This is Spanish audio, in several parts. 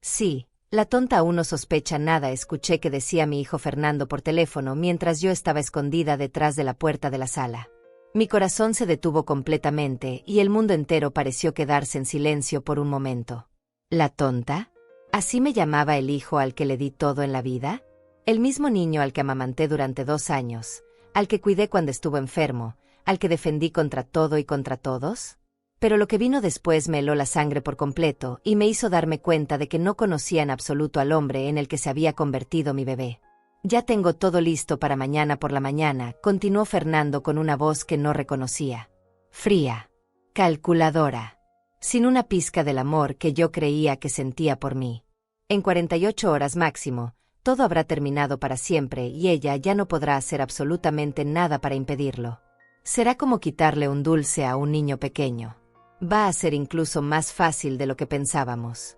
Sí, la tonta aún no sospecha nada, escuché que decía mi hijo Fernando por teléfono mientras yo estaba escondida detrás de la puerta de la sala. Mi corazón se detuvo completamente y el mundo entero pareció quedarse en silencio por un momento. ¿La tonta? ¿Así me llamaba el hijo al que le di todo en la vida? El mismo niño al que amamanté durante 2 años, al que cuidé cuando estuvo enfermo, al que defendí contra todo y contra todos. Pero lo que vino después me heló la sangre por completo y me hizo darme cuenta de que no conocía en absoluto al hombre en el que se había convertido mi bebé. Ya tengo todo listo para mañana por la mañana, continuó Fernando con una voz que no reconocía. Fría. Calculadora. Sin una pizca del amor que yo creía que sentía por mí. En 48 horas máximo, todo habrá terminado para siempre y ella ya no podrá hacer absolutamente nada para impedirlo. Será como quitarle un dulce a un niño pequeño. Va a ser incluso más fácil de lo que pensábamos.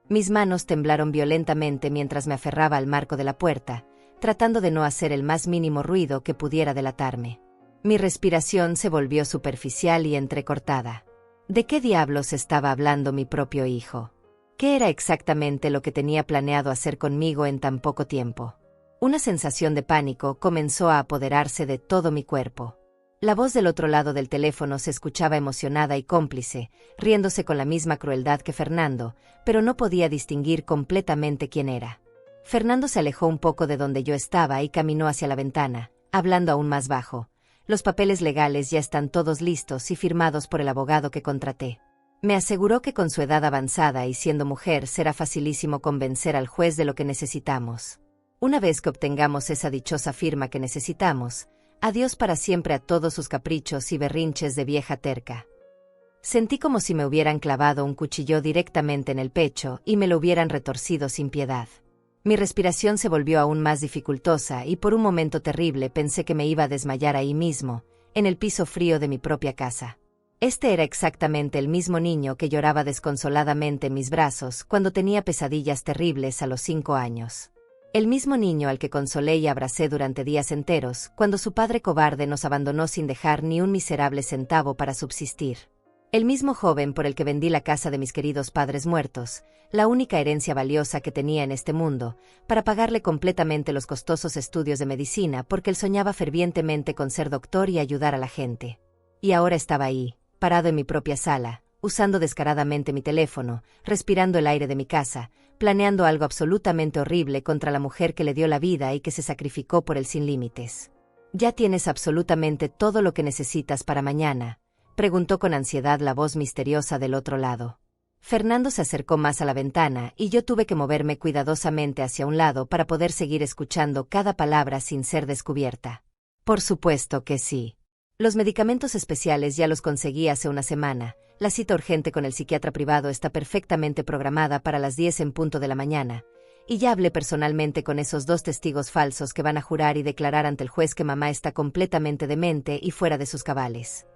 Mis manos temblaron violentamente mientras me aferraba al marco de la puerta, tratando de no hacer el más mínimo ruido que pudiera delatarme. Mi respiración se volvió superficial y entrecortada. ¿De qué diablos estaba hablando mi propio hijo? ¿Qué era exactamente lo que tenía planeado hacer conmigo en tan poco tiempo? Una sensación de pánico comenzó a apoderarse de todo mi cuerpo. La voz del otro lado del teléfono se escuchaba emocionada y cómplice, riéndose con la misma crueldad que Fernando, pero no podía distinguir completamente quién era. Fernando se alejó un poco de donde yo estaba y caminó hacia la ventana, hablando aún más bajo. Los papeles legales ya están todos listos y firmados por el abogado que contraté. Me aseguró que con su edad avanzada y siendo mujer será facilísimo convencer al juez de lo que necesitamos. Una vez que obtengamos esa dichosa firma que necesitamos, adiós para siempre a todos sus caprichos y berrinches de vieja terca. Sentí como si me hubieran clavado un cuchillo directamente en el pecho y me lo hubieran retorcido sin piedad. Mi respiración se volvió aún más dificultosa y por un momento terrible pensé que me iba a desmayar ahí mismo, en el piso frío de mi propia casa. Este era exactamente el mismo niño que lloraba desconsoladamente en mis brazos cuando tenía pesadillas terribles a los 5 años. El mismo niño al que consolé y abracé durante días enteros, cuando su padre cobarde nos abandonó sin dejar ni un miserable centavo para subsistir. El mismo joven por el que vendí la casa de mis queridos padres muertos, la única herencia valiosa que tenía en este mundo, para pagarle completamente los costosos estudios de medicina porque él soñaba fervientemente con ser doctor y ayudar a la gente. Y ahora estaba ahí, parado en mi propia sala, usando descaradamente mi teléfono, respirando el aire de mi casa, planeando algo absolutamente horrible contra la mujer que le dio la vida y que se sacrificó por él sin límites. ¿Ya tienes absolutamente todo lo que necesitas para mañana?, preguntó con ansiedad la voz misteriosa del otro lado. Fernando se acercó más a la ventana y yo tuve que moverme cuidadosamente hacia un lado para poder seguir escuchando cada palabra sin ser descubierta. Por supuesto que sí. Los medicamentos especiales ya los conseguí hace una semana. La cita urgente con el psiquiatra privado está perfectamente programada para las 10 en punto de la mañana, y ya hablé personalmente con esos 2 testigos falsos que van a jurar y declarar ante el juez que mamá está completamente demente y fuera de sus cabales.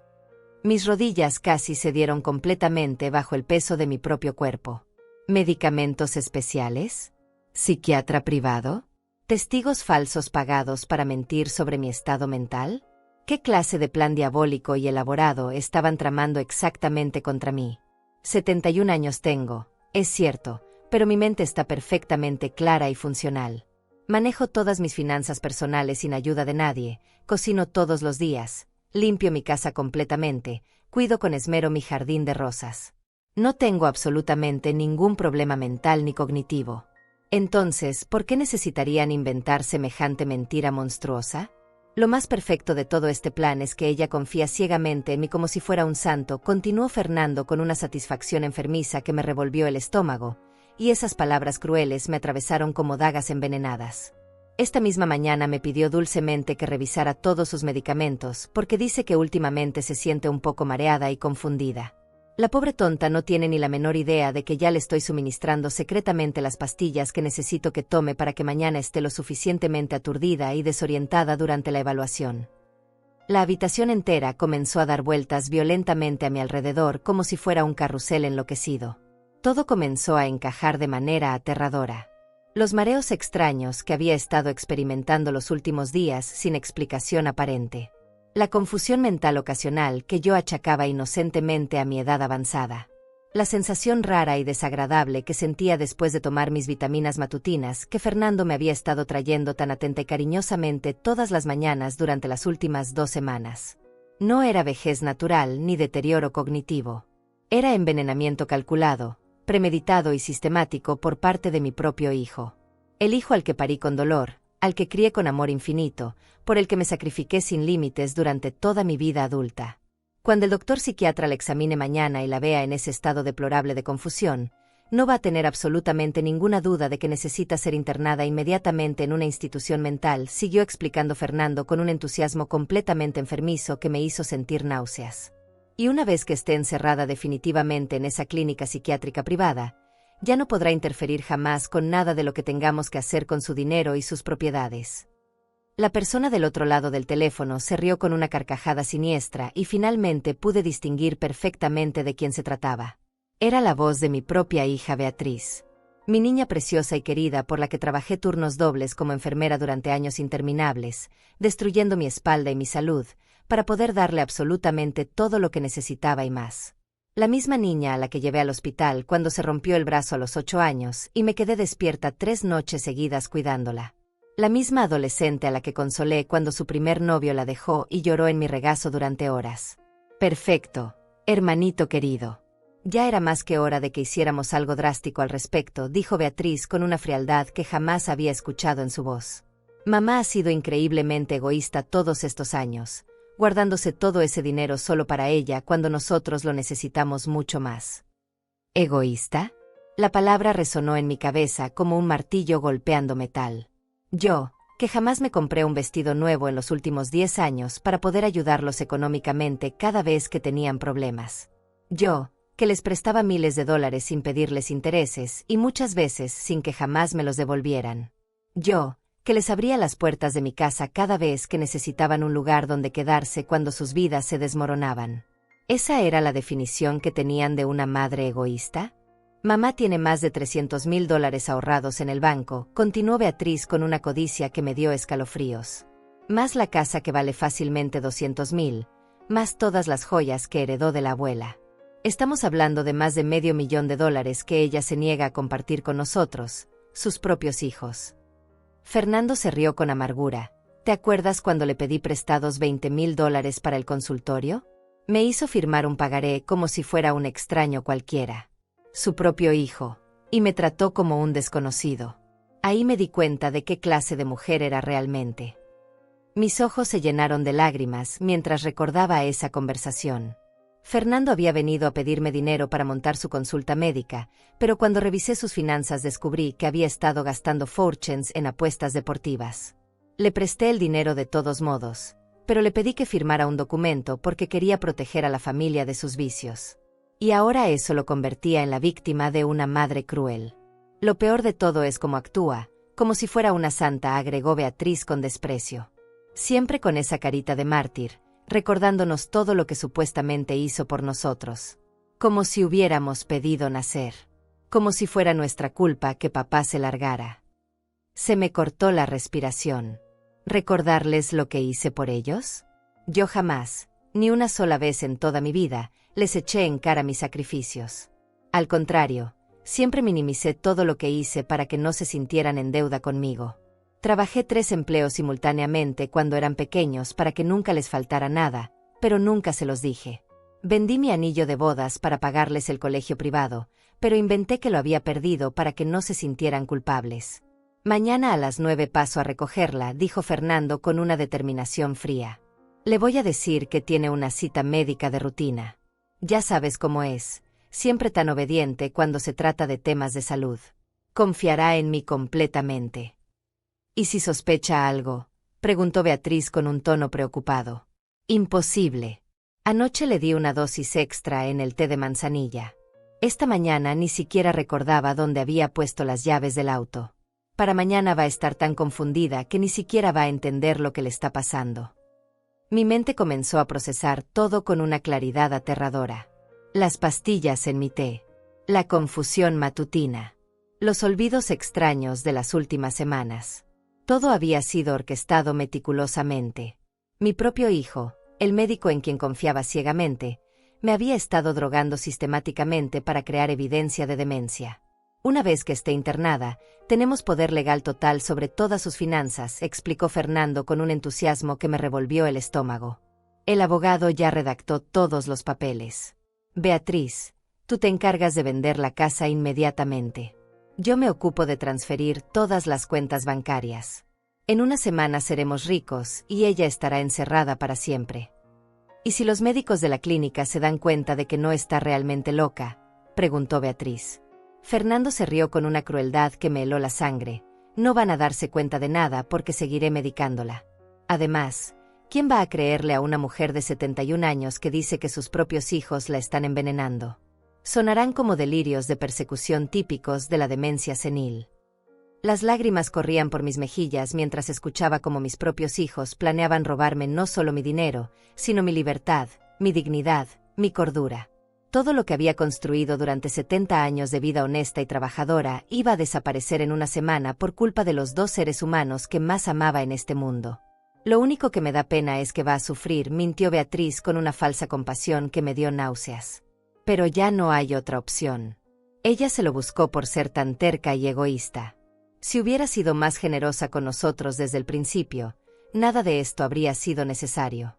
Mis rodillas casi cedieron completamente bajo el peso de mi propio cuerpo. ¿Medicamentos especiales? ¿Psiquiatra privado? ¿Testigos falsos pagados para mentir sobre mi estado mental? ¿Qué clase de plan diabólico y elaborado estaban tramando exactamente contra mí? 71 años tengo, es cierto, pero mi mente está perfectamente clara y funcional. Manejo todas mis finanzas personales sin ayuda de nadie, cocino todos los días, limpio mi casa completamente, cuido con esmero mi jardín de rosas. No tengo absolutamente ningún problema mental ni cognitivo. Entonces, ¿por qué necesitarían inventar semejante mentira monstruosa? Lo más perfecto de todo este plan es que ella confía ciegamente en mí como si fuera un santo, continuó Fernando con una satisfacción enfermiza que me revolvió el estómago, y esas palabras crueles me atravesaron como dagas envenenadas. Esta misma mañana me pidió dulcemente que revisara todos sus medicamentos, porque dice que últimamente se siente un poco mareada y confundida. La pobre tonta no tiene ni la menor idea de que ya le estoy suministrando secretamente las pastillas que necesito que tome para que mañana esté lo suficientemente aturdida y desorientada durante la evaluación. La habitación entera comenzó a dar vueltas violentamente a mi alrededor como si fuera un carrusel enloquecido. Todo comenzó a encajar de manera aterradora. Los mareos extraños que había estado experimentando los últimos días sin explicación aparente. La confusión mental ocasional que yo achacaba inocentemente a mi edad avanzada. La sensación rara y desagradable que sentía después de tomar mis vitaminas matutinas que Fernando me había estado trayendo tan atenta y cariñosamente todas las mañanas durante las últimas 2 semanas. No era vejez natural ni deterioro cognitivo. Era envenenamiento calculado, premeditado y sistemático por parte de mi propio hijo. El hijo al que parí con dolor, al que crié con amor infinito, por el que me sacrifiqué sin límites durante toda mi vida adulta. Cuando el doctor psiquiatra la examine mañana y la vea en ese estado deplorable de confusión, no va a tener absolutamente ninguna duda de que necesita ser internada inmediatamente en una institución mental, siguió explicando Fernando con un entusiasmo completamente enfermizo que me hizo sentir náuseas. Y una vez que esté encerrada definitivamente en esa clínica psiquiátrica privada, ya no podrá interferir jamás con nada de lo que tengamos que hacer con su dinero y sus propiedades. La persona del otro lado del teléfono se rió con una carcajada siniestra y finalmente pude distinguir perfectamente de quién se trataba. Era la voz de mi propia hija Beatriz. Mi niña preciosa y querida por la que trabajé turnos dobles como enfermera durante años interminables, destruyendo mi espalda y mi salud, para poder darle absolutamente todo lo que necesitaba y más. La misma niña a la que llevé al hospital cuando se rompió el brazo a los 8 años y me quedé despierta 3 noches seguidas cuidándola. La misma adolescente a la que consolé cuando su primer novio la dejó y lloró en mi regazo durante horas. Perfecto, hermanito querido. Ya era más que hora de que hiciéramos algo drástico al respecto, dijo Beatriz con una frialdad que jamás había escuchado en su voz. Mamá ha sido increíblemente egoísta todos estos años, guardándose todo ese dinero solo para ella cuando nosotros lo necesitamos mucho más. ¿Egoísta? La palabra resonó en mi cabeza como un martillo golpeando metal. Yo, que jamás me compré un vestido nuevo en los últimos 10 años para poder ayudarlos económicamente cada vez que tenían problemas. Yo, que les prestaba miles de dólares sin pedirles intereses y muchas veces sin que jamás me los devolvieran. Yo, que les abría las puertas de mi casa cada vez que necesitaban un lugar donde quedarse cuando sus vidas se desmoronaban. ¿Esa era la definición que tenían de una madre egoísta? Mamá tiene más de $300,000 ahorrados en el banco, continuó Beatriz con una codicia que me dio escalofríos. Más la casa que vale fácilmente $200,000, más todas las joyas que heredó de la abuela. Estamos hablando de más de $500,000 que ella se niega a compartir con nosotros, sus propios hijos. Fernando se rió con amargura. ¿Te acuerdas cuando le pedí prestados $20,000 para el consultorio? Me hizo firmar un pagaré como si fuera un extraño cualquiera. Su propio hijo, y me trató como un desconocido. Ahí me di cuenta de qué clase de mujer era realmente. Mis ojos se llenaron de lágrimas mientras recordaba esa conversación. Fernando había venido a pedirme dinero para montar su consulta médica, pero cuando revisé sus finanzas descubrí que había estado gastando fortunes en apuestas deportivas. Le presté el dinero de todos modos, pero le pedí que firmara un documento porque quería proteger a la familia de sus vicios. Y ahora eso lo convertía en la víctima de una madre cruel. Lo peor de todo es cómo actúa, como si fuera una santa, agregó Beatriz con desprecio. Siempre con esa carita de mártir, recordándonos todo lo que supuestamente hizo por nosotros. Como si hubiéramos pedido nacer. Como si fuera nuestra culpa que papá se largara. Se me cortó la respiración. ¿Recordarles lo que hice por ellos? Yo jamás, ni una sola vez en toda mi vida, les eché en cara mis sacrificios. Al contrario, siempre minimicé todo lo que hice para que no se sintieran en deuda conmigo. Trabajé 3 empleos simultáneamente cuando eran pequeños para que nunca les faltara nada, pero nunca se los dije. Vendí mi anillo de bodas para pagarles el colegio privado, pero inventé que lo había perdido para que no se sintieran culpables. Mañana a las 9 paso a recogerla, dijo Fernando con una determinación fría. Le voy a decir que tiene una cita médica de rutina. Ya sabes cómo es, siempre tan obediente cuando se trata de temas de salud. Confiará en mí completamente. ¿Y si sospecha algo?, preguntó Beatriz con un tono preocupado. Imposible. Anoche le di una dosis extra en el té de manzanilla. Esta mañana ni siquiera recordaba dónde había puesto las llaves del auto. Para mañana va a estar tan confundida que ni siquiera va a entender lo que le está pasando. Mi mente comenzó a procesar todo con una claridad aterradora. Las pastillas en mi té. La confusión matutina. Los olvidos extraños de las últimas semanas. Todo había sido orquestado meticulosamente. Mi propio hijo, el médico en quien confiaba ciegamente, Me había estado drogando sistemáticamente para crear evidencia de demencia. Una vez que esté internada, tenemos poder legal total sobre todas sus finanzas, explicó Fernando con un entusiasmo que me revolvió el estómago. El abogado ya redactó todos los papeles. Beatriz, tú te encargas de vender la casa inmediatamente. Yo me ocupo de transferir todas las cuentas bancarias. En una semana seremos ricos y ella estará encerrada para siempre. ¿Y si los médicos de la clínica se dan cuenta de que no está realmente loca?, preguntó Beatriz. Fernando se rió con una crueldad que me heló la sangre. No van a darse cuenta de nada porque seguiré medicándola. Además, ¿quién va a creerle a una mujer de 71 años que dice que sus propios hijos la están envenenando? Sonarán como delirios de persecución típicos de la demencia senil. Las lágrimas corrían por mis mejillas mientras escuchaba cómo mis propios hijos planeaban robarme no solo mi dinero, sino mi libertad, mi dignidad, mi cordura. Todo lo que había construido durante 70 años de vida honesta y trabajadora iba a desaparecer en una semana por culpa de los dos seres humanos que más amaba en este mundo. Lo único que me da pena es que va a sufrir, mintió Beatriz con una falsa compasión que me dio náuseas. Pero ya no hay otra opción. Ella se lo buscó por ser tan terca y egoísta. Si hubiera sido más generosa con nosotros desde el principio, nada de esto habría sido necesario.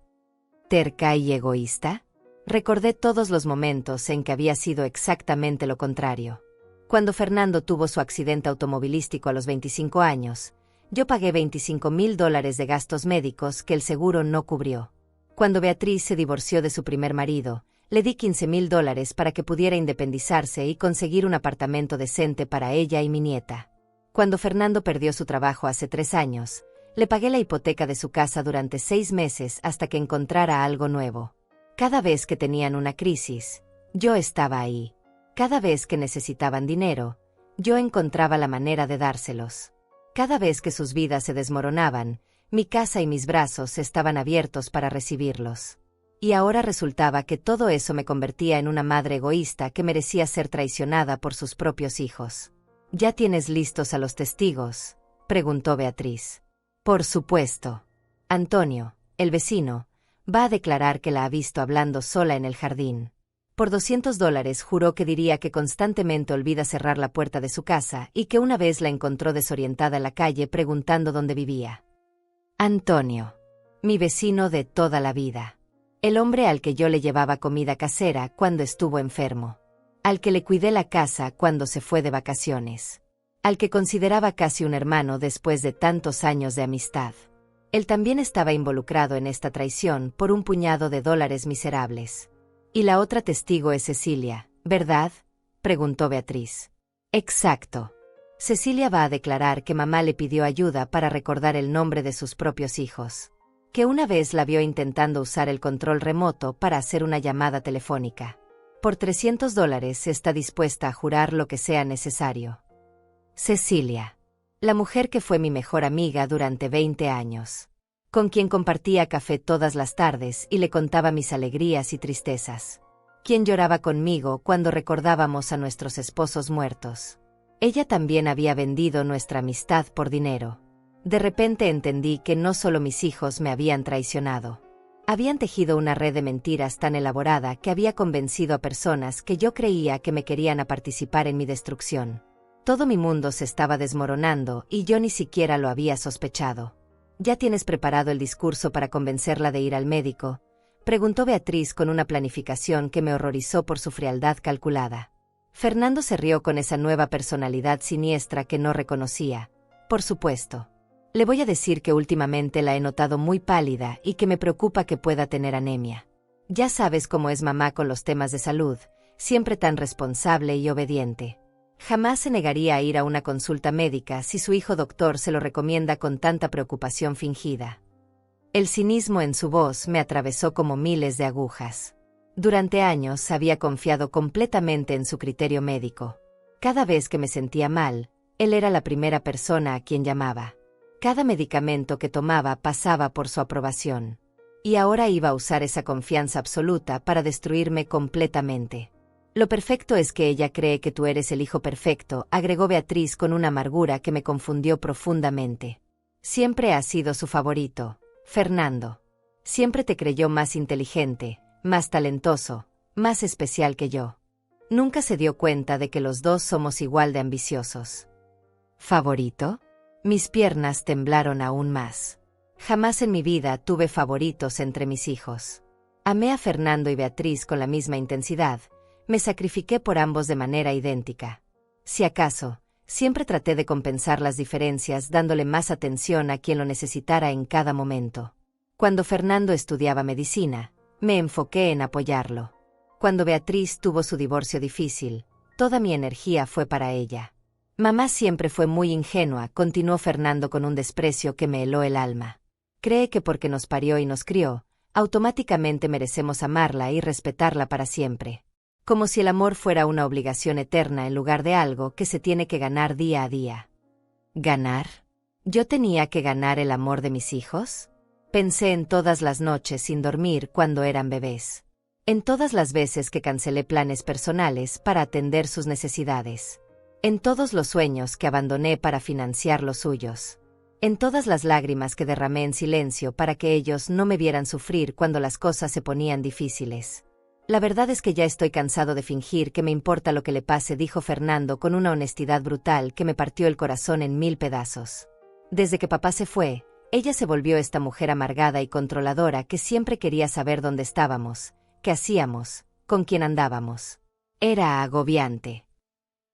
¿Terca y egoísta? Recordé todos los momentos en que había sido exactamente lo contrario. Cuando Fernando tuvo su accidente automovilístico a los 25 años, yo pagué $25,000 de gastos médicos que el seguro no cubrió. Cuando Beatriz se divorció de su primer marido, le di $15,000 para que pudiera independizarse y conseguir un apartamento decente para ella y mi nieta. Cuando Fernando perdió su trabajo hace 3 años, le pagué la hipoteca de su casa durante 6 meses hasta que encontrara algo nuevo. Cada vez que tenían una crisis, yo estaba ahí. Cada vez que necesitaban dinero, yo encontraba la manera de dárselos. Cada vez que sus vidas se desmoronaban, mi casa y mis brazos estaban abiertos para recibirlos. Y ahora resultaba que todo eso me convertía en una madre egoísta que merecía ser traicionada por sus propios hijos. ¿Ya tienes listos a los testigos?, preguntó Beatriz. Por supuesto. Antonio, el vecino, va a declarar que la ha visto hablando sola en el jardín. Por $200 juró que diría que constantemente olvida cerrar la puerta de su casa y que una vez la encontró desorientada en la calle preguntando dónde vivía. Antonio, mi vecino de toda la vida. El hombre al que yo le llevaba comida casera cuando estuvo enfermo. Al que le cuidé la casa cuando se fue de vacaciones. Al que consideraba casi un hermano después de tantos años de amistad. Él también estaba involucrado en esta traición por un puñado de dólares miserables. Y la otra testigo es Cecilia, ¿verdad?, preguntó Beatriz. Exacto. Cecilia va a declarar que mamá le pidió ayuda para recordar el nombre de sus propios hijos. Que una vez la vio intentando usar el control remoto para hacer una llamada telefónica. Por $300 está dispuesta a jurar lo que sea necesario. Cecilia. La mujer que fue mi mejor amiga durante 20 años. Con quien compartía café todas las tardes y le contaba mis alegrías y tristezas. Quien lloraba conmigo cuando recordábamos a nuestros esposos muertos. Ella también había vendido nuestra amistad por dinero. De repente entendí que no solo mis hijos me habían traicionado. Habían tejido una red de mentiras tan elaborada que había convencido a personas que yo creía que me querían a participar en mi destrucción. Todo mi mundo se estaba desmoronando y yo ni siquiera lo había sospechado. ¿Ya tienes preparado el discurso para convencerla de ir al médico?, preguntó Beatriz con una planificación que me horrorizó por su frialdad calculada. Fernando se rió con esa nueva personalidad siniestra que no reconocía. Por supuesto. Le voy a decir que últimamente la he notado muy pálida y que me preocupa que pueda tener anemia. Ya sabes cómo es mamá con los temas de salud, siempre tan responsable y obediente. Jamás se negaría a ir a una consulta médica si su hijo doctor se lo recomienda con tanta preocupación fingida. El cinismo en su voz me atravesó como miles de agujas. Durante años había confiado completamente en su criterio médico. Cada vez que me sentía mal, él era la primera persona a quien llamaba. Cada medicamento que tomaba pasaba por su aprobación. Y ahora iba a usar esa confianza absoluta para destruirme completamente. Lo perfecto es que ella cree que tú eres el hijo perfecto, agregó Beatriz con una amargura que me confundió profundamente. Siempre has sido su favorito, Fernando. Siempre te creyó más inteligente, más talentoso, más especial que yo. Nunca se dio cuenta de que los dos somos igual de ambiciosos. ¿Favorito? Mis piernas temblaron aún más. Jamás en mi vida tuve favoritos entre mis hijos. Amé a Fernando y Beatriz con la misma intensidad, me sacrifiqué por ambos de manera idéntica. Si acaso, siempre traté de compensar las diferencias dándole más atención a quien lo necesitara en cada momento. Cuando Fernando estudiaba medicina, me enfoqué en apoyarlo. Cuando Beatriz tuvo su divorcio difícil, toda mi energía fue para ella. Mamá siempre fue muy ingenua, continuó Fernando con un desprecio que me heló el alma. Cree que porque nos parió y nos crió, automáticamente merecemos amarla y respetarla para siempre. Como si el amor fuera una obligación eterna en lugar de algo que se tiene que ganar día a día. ¿Ganar? ¿Yo tenía que ganar el amor de mis hijos? Pensé en todas las noches sin dormir cuando eran bebés. En todas las veces que cancelé planes personales para atender sus necesidades. En todos los sueños que abandoné para financiar los suyos. En todas las lágrimas que derramé en silencio para que ellos no me vieran sufrir cuando las cosas se ponían difíciles. La verdad es que ya estoy cansado de fingir que me importa lo que le pase, dijo Fernando con una honestidad brutal que me partió el corazón en 1000 pedazos. Desde que papá se fue, ella se volvió esta mujer amargada y controladora que siempre quería saber dónde estábamos, qué hacíamos, con quién andábamos. Era agobiante.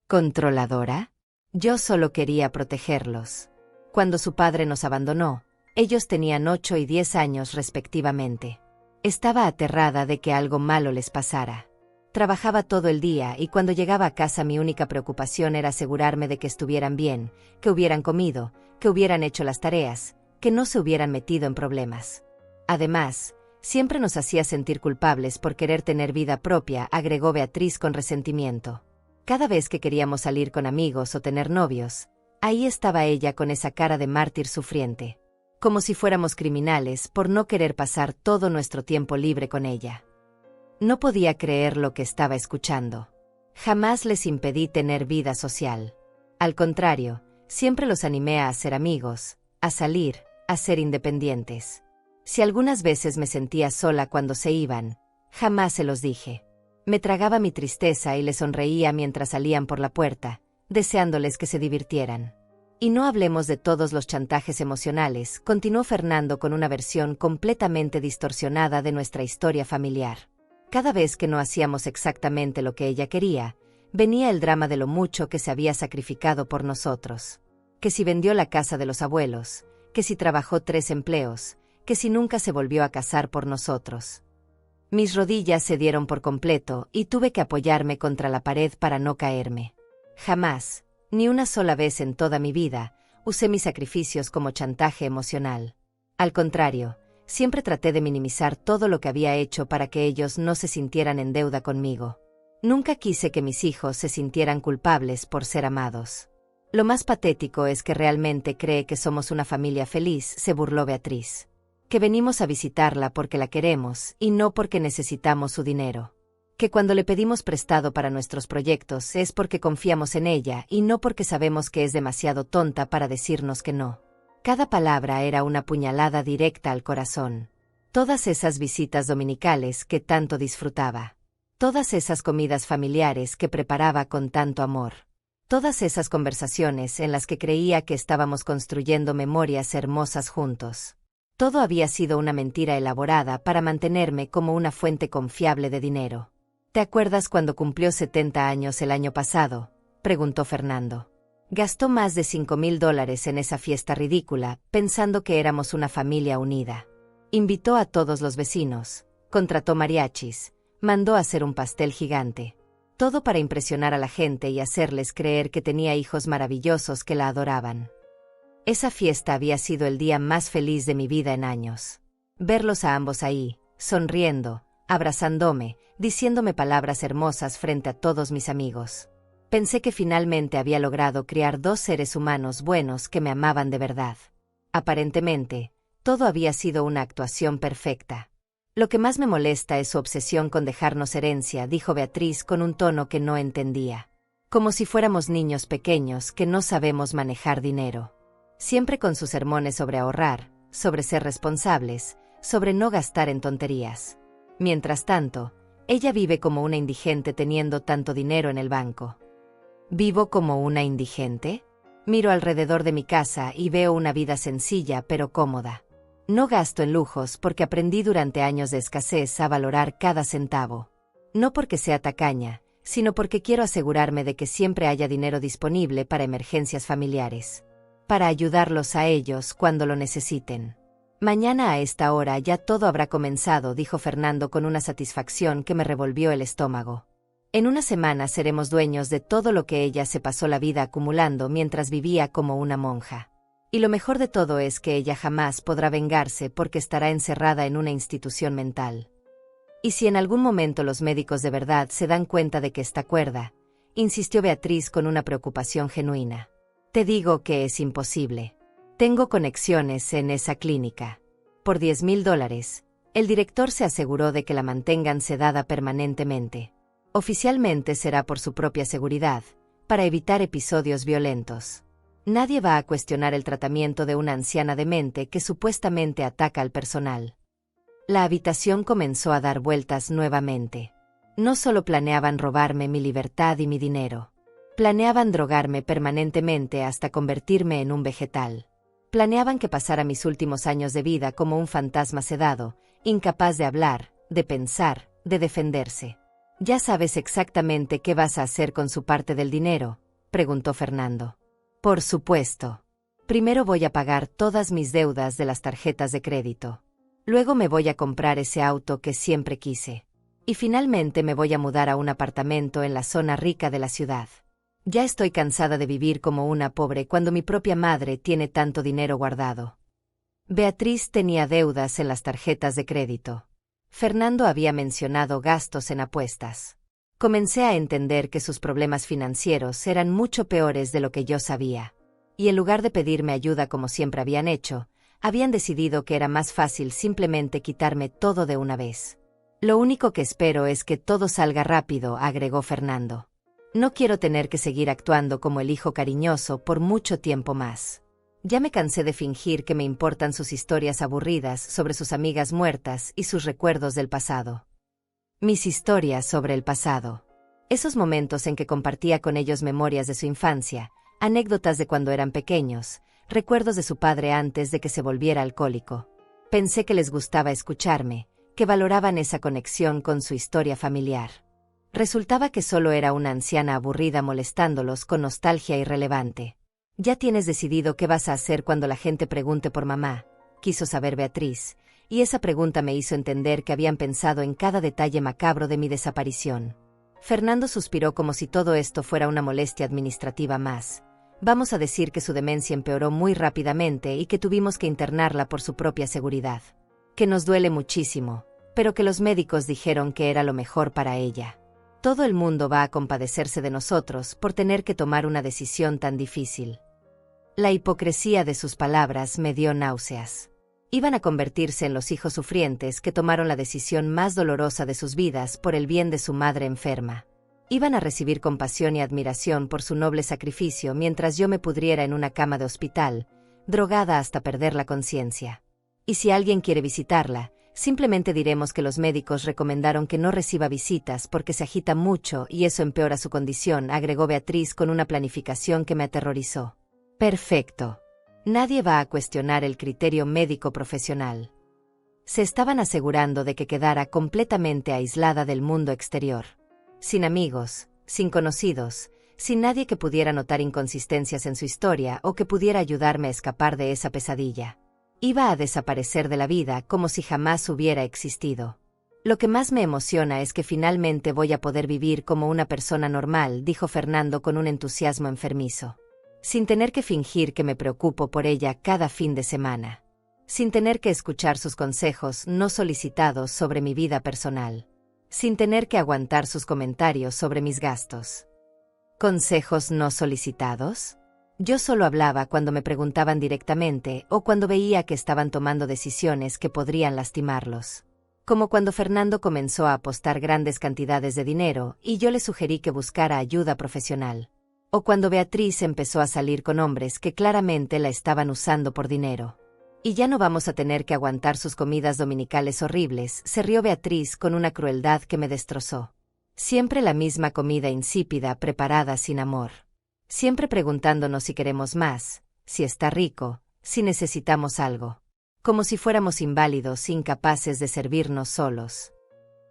¿Controladora? Yo solo quería protegerlos. Cuando su padre nos abandonó, ellos tenían 8 y 10 años respectivamente. Estaba aterrada de que algo malo les pasara. Trabajaba todo el día y cuando llegaba a casa mi única preocupación era asegurarme de que estuvieran bien, que hubieran comido, que hubieran hecho las tareas, que no se hubieran metido en problemas. Además, siempre nos hacía sentir culpables por querer tener vida propia, agregó Beatriz con resentimiento. Cada vez que queríamos salir con amigos o tener novios, ahí estaba ella con esa cara de mártir sufriente. Como si fuéramos criminales por no querer pasar todo nuestro tiempo libre con ella. No podía creer lo que estaba escuchando. Jamás les impedí tener vida social. Al contrario, siempre los animé a hacer amigos, a salir, a ser independientes. Si algunas veces me sentía sola cuando se iban, jamás se los dije. Me tragaba mi tristeza y les sonreía mientras salían por la puerta, deseándoles que se divirtieran. Y no hablemos de todos los chantajes emocionales, continuó Fernando con una versión completamente distorsionada de nuestra historia familiar. Cada vez que no hacíamos exactamente lo que ella quería, venía el drama de lo mucho que se había sacrificado por nosotros. Que si vendió la casa de los abuelos, que si trabajó 3 empleos, que si nunca se volvió a casar por nosotros. Mis rodillas se dieron por completo y tuve que apoyarme contra la pared para no caerme. Jamás, ni una sola vez en toda mi vida, usé mis sacrificios como chantaje emocional. Al contrario, siempre traté de minimizar todo lo que había hecho para que ellos no se sintieran en deuda conmigo. Nunca quise que mis hijos se sintieran culpables por ser amados. Lo más patético es que realmente cree que somos una familia feliz, se burló Beatriz. Que venimos a visitarla porque la queremos y no porque necesitamos su dinero. Que cuando le pedimos prestado para nuestros proyectos es porque confiamos en ella y no porque sabemos que es demasiado tonta para decirnos que no. Cada palabra era una puñalada directa al corazón. Todas esas visitas dominicales que tanto disfrutaba. Todas esas comidas familiares que preparaba con tanto amor. Todas esas conversaciones en las que creía que estábamos construyendo memorias hermosas juntos. Todo había sido una mentira elaborada para mantenerme como una fuente confiable de dinero. ¿Te acuerdas cuando cumplió 70 años el año pasado?, preguntó Fernando. Gastó más de $5,000 en esa fiesta ridícula, pensando que éramos una familia unida. Invitó a todos los vecinos, contrató mariachis, mandó hacer un pastel gigante. Todo para impresionar a la gente y hacerles creer que tenía hijos maravillosos que la adoraban. Esa fiesta había sido el día más feliz de mi vida en años. Verlos a ambos ahí, sonriendo, abrazándome, diciéndome palabras hermosas frente a todos mis amigos. Pensé que finalmente había logrado criar 2 seres humanos buenos que me amaban de verdad. Aparentemente, todo había sido una actuación perfecta. Lo que más me molesta es su obsesión con dejarnos herencia, dijo Beatriz con un tono que no entendía. Como si fuéramos niños pequeños que no sabemos manejar dinero. Siempre con sus sermones sobre ahorrar, sobre ser responsables, sobre no gastar en tonterías. Mientras tanto, Ella vive como una indigente teniendo tanto dinero en el banco. ¿Vivo como una indigente? Miro alrededor de mi casa y veo una vida sencilla pero cómoda. No gasto en lujos porque aprendí durante años de escasez a valorar cada centavo. No porque sea tacaña, sino porque quiero asegurarme de que siempre haya dinero disponible para emergencias familiares. Para ayudarlos a ellos cuando lo necesiten. Mañana a esta hora ya todo habrá comenzado, dijo Fernando con una satisfacción que me revolvió el estómago. En una semana seremos dueños de todo lo que ella se pasó la vida acumulando mientras vivía como una monja. Y lo mejor de todo es que ella jamás podrá vengarse porque estará encerrada en una institución mental. ¿Y si en algún momento los médicos de verdad se dan cuenta de que está cuerda?, insistió Beatriz con una preocupación genuina. Te digo que es imposible. Tengo conexiones en esa clínica. Por $10,000, el director se aseguró de que la mantengan sedada permanentemente. Oficialmente será por su propia seguridad, para evitar episodios violentos. Nadie va a cuestionar el tratamiento de una anciana demente que supuestamente ataca al personal. La habitación comenzó a dar vueltas nuevamente. No solo planeaban robarme mi libertad y mi dinero. Planeaban drogarme permanentemente hasta convertirme en un vegetal. Planeaban que pasara mis últimos años de vida como un fantasma sedado, incapaz de hablar, de pensar, de defenderse. ¿Ya sabes exactamente qué vas a hacer con su parte del dinero?, preguntó Fernando. Por supuesto. Primero voy a pagar todas mis deudas de las tarjetas de crédito. Luego me voy a comprar ese auto que siempre quise. Y finalmente me voy a mudar a un apartamento en la zona rica de la ciudad. Ya estoy cansada de vivir como una pobre cuando mi propia madre tiene tanto dinero guardado. Beatriz tenía deudas en las tarjetas de crédito. Fernando había mencionado gastos en apuestas. Comencé a entender que sus problemas financieros eran mucho peores de lo que yo sabía. Y en lugar de pedirme ayuda como siempre habían hecho, habían decidido que era más fácil simplemente quitarme todo de una vez. Lo único que espero es que todo salga rápido, agregó Fernando. No quiero tener que seguir actuando como el hijo cariñoso por mucho tiempo más. Ya me cansé de fingir que me importan sus historias aburridas sobre sus amigas muertas y sus recuerdos del pasado. Mis historias sobre el pasado. Esos momentos en que compartía con ellos memorias de su infancia, anécdotas de cuando eran pequeños, recuerdos de su padre antes de que se volviera alcohólico. Pensé que les gustaba escucharme, que valoraban esa conexión con su historia familiar. Resultaba que solo era una anciana aburrida molestándolos con nostalgia irrelevante. «¿Ya tienes decidido qué vas a hacer cuando la gente pregunte por mamá?», quiso saber Beatriz, y esa pregunta me hizo entender que habían pensado en cada detalle macabro de mi desaparición. Fernando suspiró como si todo esto fuera una molestia administrativa más. Vamos a decir que su demencia empeoró muy rápidamente y que tuvimos que internarla por su propia seguridad. Que nos duele muchísimo, pero que los médicos dijeron que era lo mejor para ella. Todo el mundo va a compadecerse de nosotros por tener que tomar una decisión tan difícil. La hipocresía de sus palabras me dio náuseas. Iban a convertirse en los hijos sufrientes que tomaron la decisión más dolorosa de sus vidas por el bien de su madre enferma. Iban a recibir compasión y admiración por su noble sacrificio mientras yo me pudriera en una cama de hospital, drogada hasta perder la conciencia. Y si alguien quiere visitarla, simplemente diremos que los médicos recomendaron que no reciba visitas porque se agita mucho y eso empeora su condición, agregó Beatriz con una planificación que me aterrorizó. Perfecto. Nadie va a cuestionar el criterio médico profesional. Se estaban asegurando de que quedara completamente aislada del mundo exterior. Sin amigos, sin conocidos, sin nadie que pudiera notar inconsistencias en su historia o que pudiera ayudarme a escapar de esa pesadilla. Iba a desaparecer de la vida como si jamás hubiera existido. Lo que más me emociona es que finalmente voy a poder vivir como una persona normal, dijo Fernando con un entusiasmo enfermizo. Sin tener que fingir que me preocupo por ella cada fin de semana. Sin tener que escuchar sus consejos no solicitados sobre mi vida personal. Sin tener que aguantar sus comentarios sobre mis gastos. ¿Consejos no solicitados? Yo solo hablaba cuando me preguntaban directamente o cuando veía que estaban tomando decisiones que podrían lastimarlos. Como cuando Fernando comenzó a apostar grandes cantidades de dinero y yo le sugerí que buscara ayuda profesional. O cuando Beatriz empezó a salir con hombres que claramente la estaban usando por dinero. Y ya no vamos a tener que aguantar sus comidas dominicales horribles, se rió Beatriz con una crueldad que me destrozó. Siempre la misma comida insípida preparada sin amor. Siempre preguntándonos si queremos más, si está rico, si necesitamos algo. Como si fuéramos inválidos, incapaces de servirnos solos.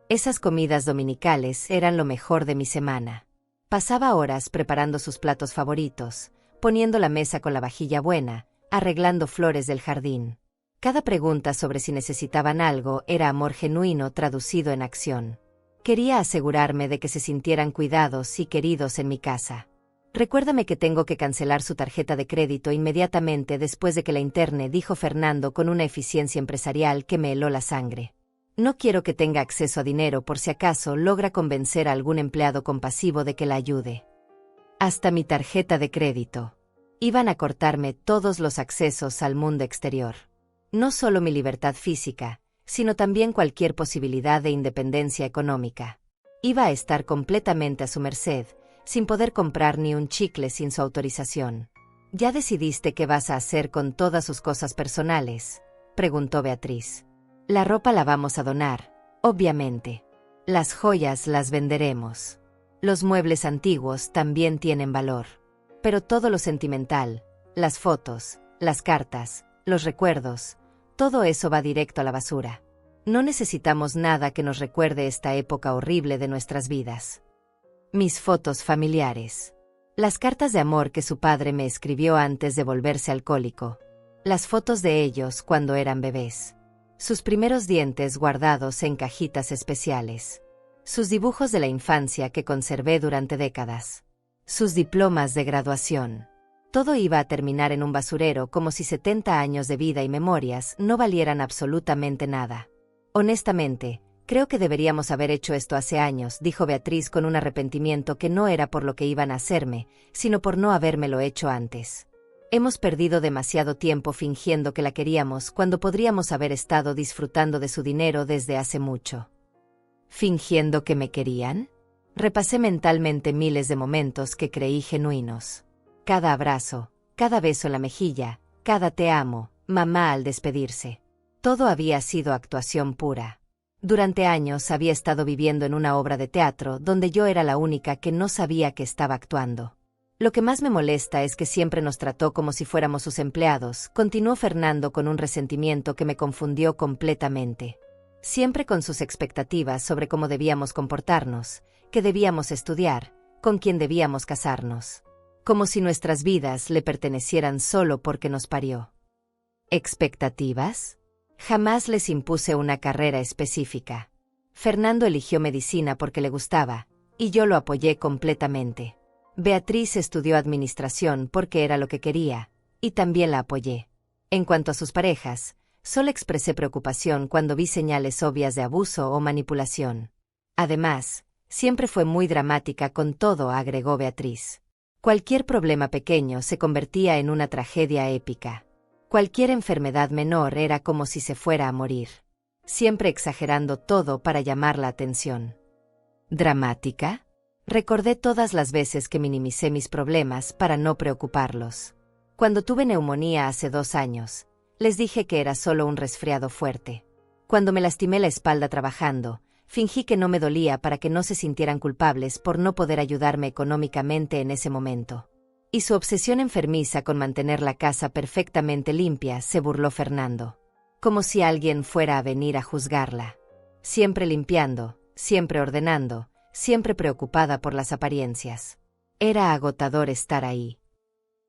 Esas comidas dominicales eran lo mejor de mi semana. Pasaba horas preparando sus platos favoritos, poniendo la mesa con la vajilla buena, arreglando flores del jardín. Cada pregunta sobre si necesitaban algo era amor genuino traducido en acción. Quería asegurarme de que se sintieran cuidados y queridos en mi casa. Recuérdame que tengo que cancelar su tarjeta de crédito inmediatamente después de que la interne, dijo Fernando con una eficiencia empresarial que me heló la sangre. No quiero que tenga acceso a dinero por si acaso logra convencer a algún empleado compasivo de que la ayude. Hasta mi tarjeta de crédito. Iban a cortarme todos los accesos al mundo exterior. No solo mi libertad física, sino también cualquier posibilidad de independencia económica. Iba a estar completamente a su merced, sin poder comprar ni un chicle sin su autorización. ¿Ya decidiste qué vas a hacer con todas sus cosas personales?, preguntó Beatriz. La ropa la vamos a donar, obviamente. Las joyas las venderemos. Los muebles antiguos también tienen valor. Pero todo lo sentimental, las fotos, las cartas, los recuerdos, todo eso va directo a la basura. No necesitamos nada que nos recuerde esta época horrible de nuestras vidas. Mis fotos familiares. Las cartas de amor que su padre me escribió antes de volverse alcohólico. Las fotos de ellos cuando eran bebés. Sus primeros dientes guardados en cajitas especiales. Sus dibujos de la infancia que conservé durante décadas. Sus diplomas de graduación. Todo iba a terminar en un basurero como si 70 años de vida y memorias no valieran absolutamente nada. Honestamente, creo que deberíamos haber hecho esto hace años, dijo Beatriz con un arrepentimiento que no era por lo que iban a hacerme, sino por no habérmelo hecho antes. Hemos perdido demasiado tiempo fingiendo que la queríamos cuando podríamos haber estado disfrutando de su dinero desde hace mucho. ¿Fingiendo que me querían? Repasé mentalmente miles de momentos que creí genuinos. Cada abrazo, cada beso en la mejilla, cada te amo, mamá al despedirse. Todo había sido actuación pura. Durante años había estado viviendo en una obra de teatro donde yo era la única que no sabía que estaba actuando. Lo que más me molesta es que siempre nos trató como si fuéramos sus empleados, continuó Fernando con un resentimiento que me confundió completamente. Siempre con sus expectativas sobre cómo debíamos comportarnos, qué debíamos estudiar, con quién debíamos casarnos. Como si nuestras vidas le pertenecieran solo porque nos parió. ¿Expectativas? Jamás les impuse una carrera específica. Fernando eligió medicina porque le gustaba, y yo lo apoyé completamente. Beatriz estudió administración porque era lo que quería, y también la apoyé. En cuanto a sus parejas, solo expresé preocupación cuando vi señales obvias de abuso o manipulación. Además, siempre fue muy dramática con todo, agregó Beatriz. Cualquier problema pequeño se convertía en una tragedia épica. Cualquier enfermedad menor era como si se fuera a morir. Siempre exagerando todo para llamar la atención. ¿Dramática? Recordé todas las veces que minimicé mis problemas para no preocuparlos. Cuando tuve neumonía hace 2 años, les dije que era solo un resfriado fuerte. Cuando me lastimé la espalda trabajando, fingí que no me dolía para que no se sintieran culpables por no poder ayudarme económicamente en ese momento. Y su obsesión enfermiza con mantener la casa perfectamente limpia, se burló Fernando. Como si alguien fuera a venir a juzgarla. Siempre limpiando, siempre ordenando, siempre preocupada por las apariencias. Era agotador estar ahí.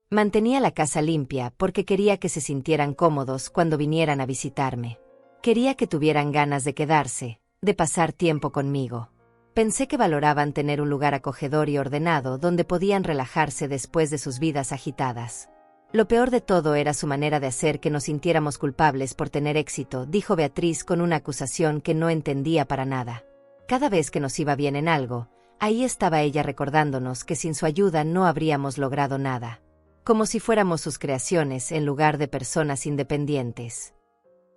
Mantenía la casa limpia porque quería que se sintieran cómodos cuando vinieran a visitarme. Quería que tuvieran ganas de quedarse, de pasar tiempo conmigo. Pensé que valoraban tener un lugar acogedor y ordenado donde podían relajarse después de sus vidas agitadas. Lo peor de todo era su manera de hacer que nos sintiéramos culpables por tener éxito, dijo Beatriz con una acusación que no entendía para nada. Cada vez que nos iba bien en algo, ahí estaba ella recordándonos que sin su ayuda no habríamos logrado nada. Como si fuéramos sus creaciones en lugar de personas independientes.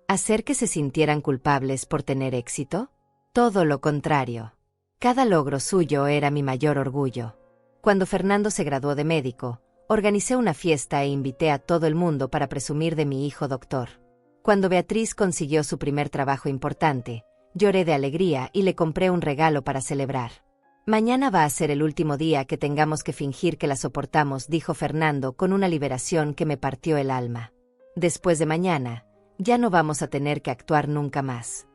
¿Hacer que se sintieran culpables por tener éxito? Todo lo contrario. Cada logro suyo era mi mayor orgullo. Cuando Fernando se graduó de médico, organicé una fiesta e invité a todo el mundo para presumir de mi hijo doctor. Cuando Beatriz consiguió su primer trabajo importante, lloré de alegría y le compré un regalo para celebrar. Mañana va a ser el último día que tengamos que fingir que la soportamos, dijo Fernando con una liberación que me partió el alma. Después de mañana, ya no vamos a tener que actuar nunca más.